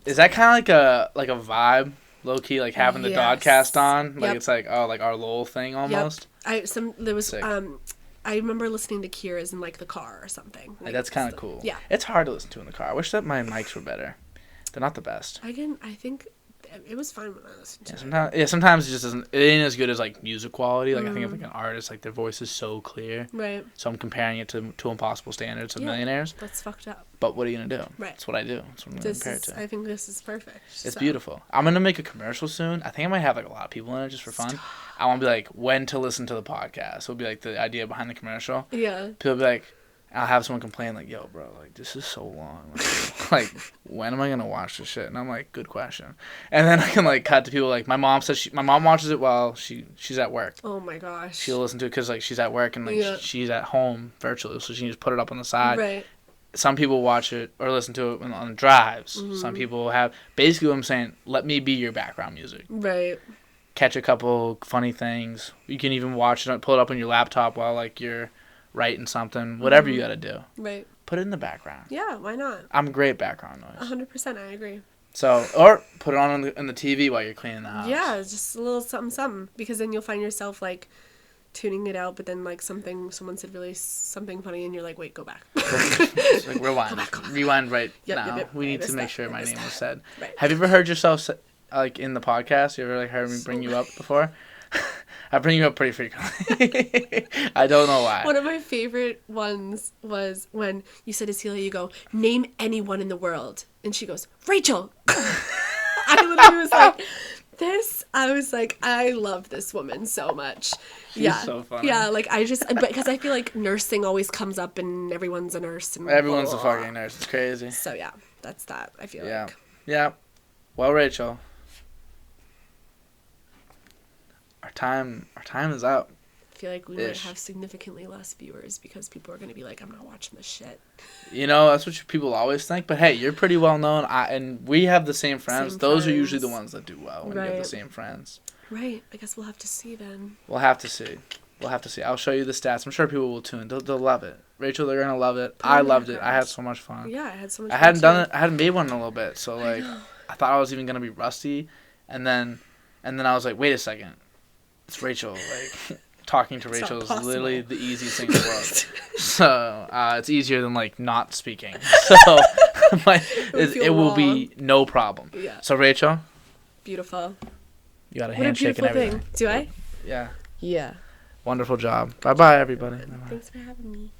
Is that kind of a vibe, low key, having the DOD-Cast on? Yep. It's our Lowell thing almost. Yep. I remember listening to Kira's in the car or something. That's kind of cool. Yeah. It's hard to listen to in the car. I wish that my mics were better. They're not the best. I think it was fine when I listened to it. Sometimes it just doesn't. It ain't as good as music quality. I think of an artist, their voice is so clear. Right. So I'm comparing it to Impossible Standards of Millionaires. That's fucked up. But what are you gonna do? Right. That's what I do. That's what I'm gonna compare it to. I think this is perfect. It's beautiful. I'm gonna make a commercial soon. I think I might have a lot of people in it just for fun. I want to be when to listen to the podcast. It'll be the idea behind the commercial. Yeah. People will be I'll have someone complain yo, bro, this is so long. When am I gonna watch this shit? And I'm good question. And then I can cut to people my mom says my mom watches it while she's at work. Oh my gosh. She'll listen to it because she's at work and she's at home virtually, so she can just put it up on the side. Right. Some people watch it or listen to it on drives. Mm-hmm. Some people have basically what I'm saying. Let me be your background music. Right. Catch a couple funny things. You can even watch it, pull it up on your laptop while you're writing something, whatever you gotta do. Right. Put it in the background. Yeah, why not? I'm great background noise. 100%, I agree. So, or put it on the TV while you're cleaning the house. Yeah, just a little something, because then you'll find yourself tuning it out, but then someone said really something funny, and you're wait, go back. Rewind. Go back. Rewind right now. Yep. We need to make sure my name was said. Right. Have you ever heard yourself in the podcast? You ever heard me bring you up before? I bring you up pretty frequently. I don't know why. One of my favorite ones was when you said to Celia, you go, name anyone in the world. And she goes, Rachel. I literally was this. I was I love this woman so much. She's so funny. Yeah, because I feel nursing always comes up and everyone's a nurse. And everyone's a fucking nurse. It's crazy. So yeah, that's that, I feel like. Yeah. Well, Rachel. Our time is out. I feel like we might have significantly less viewers because people are going to be I'm not watching this shit. That's what people always think. But hey, you're pretty well known, and we have the same friends. Those are usually the ones that do well when you have the same friends. Right. I guess we'll have to see then. We'll have to see. We'll have to see. I'll show you the stats. I'm sure people will tune. They'll love it. Rachel, they're gonna love it. Oh I my loved it. I had gosh. so much fun. Yeah, I had so much I fun hadn't done too. it. I hadn't made one in a little bit, so like I thought I was even gonna be rusty, and then I was like, wait a second, it's Rachel. Like talking to It's not Rachel is possible. literally the easiest thing in the world. So it's easier than like not speaking. So it will be no problem. Yeah. So Rachel, Beautiful. you got a What a handshake and beautiful everything. thing. Do I? Yeah. Yeah. Wonderful job. Bye bye everybody. Bye-bye. Thanks for having me.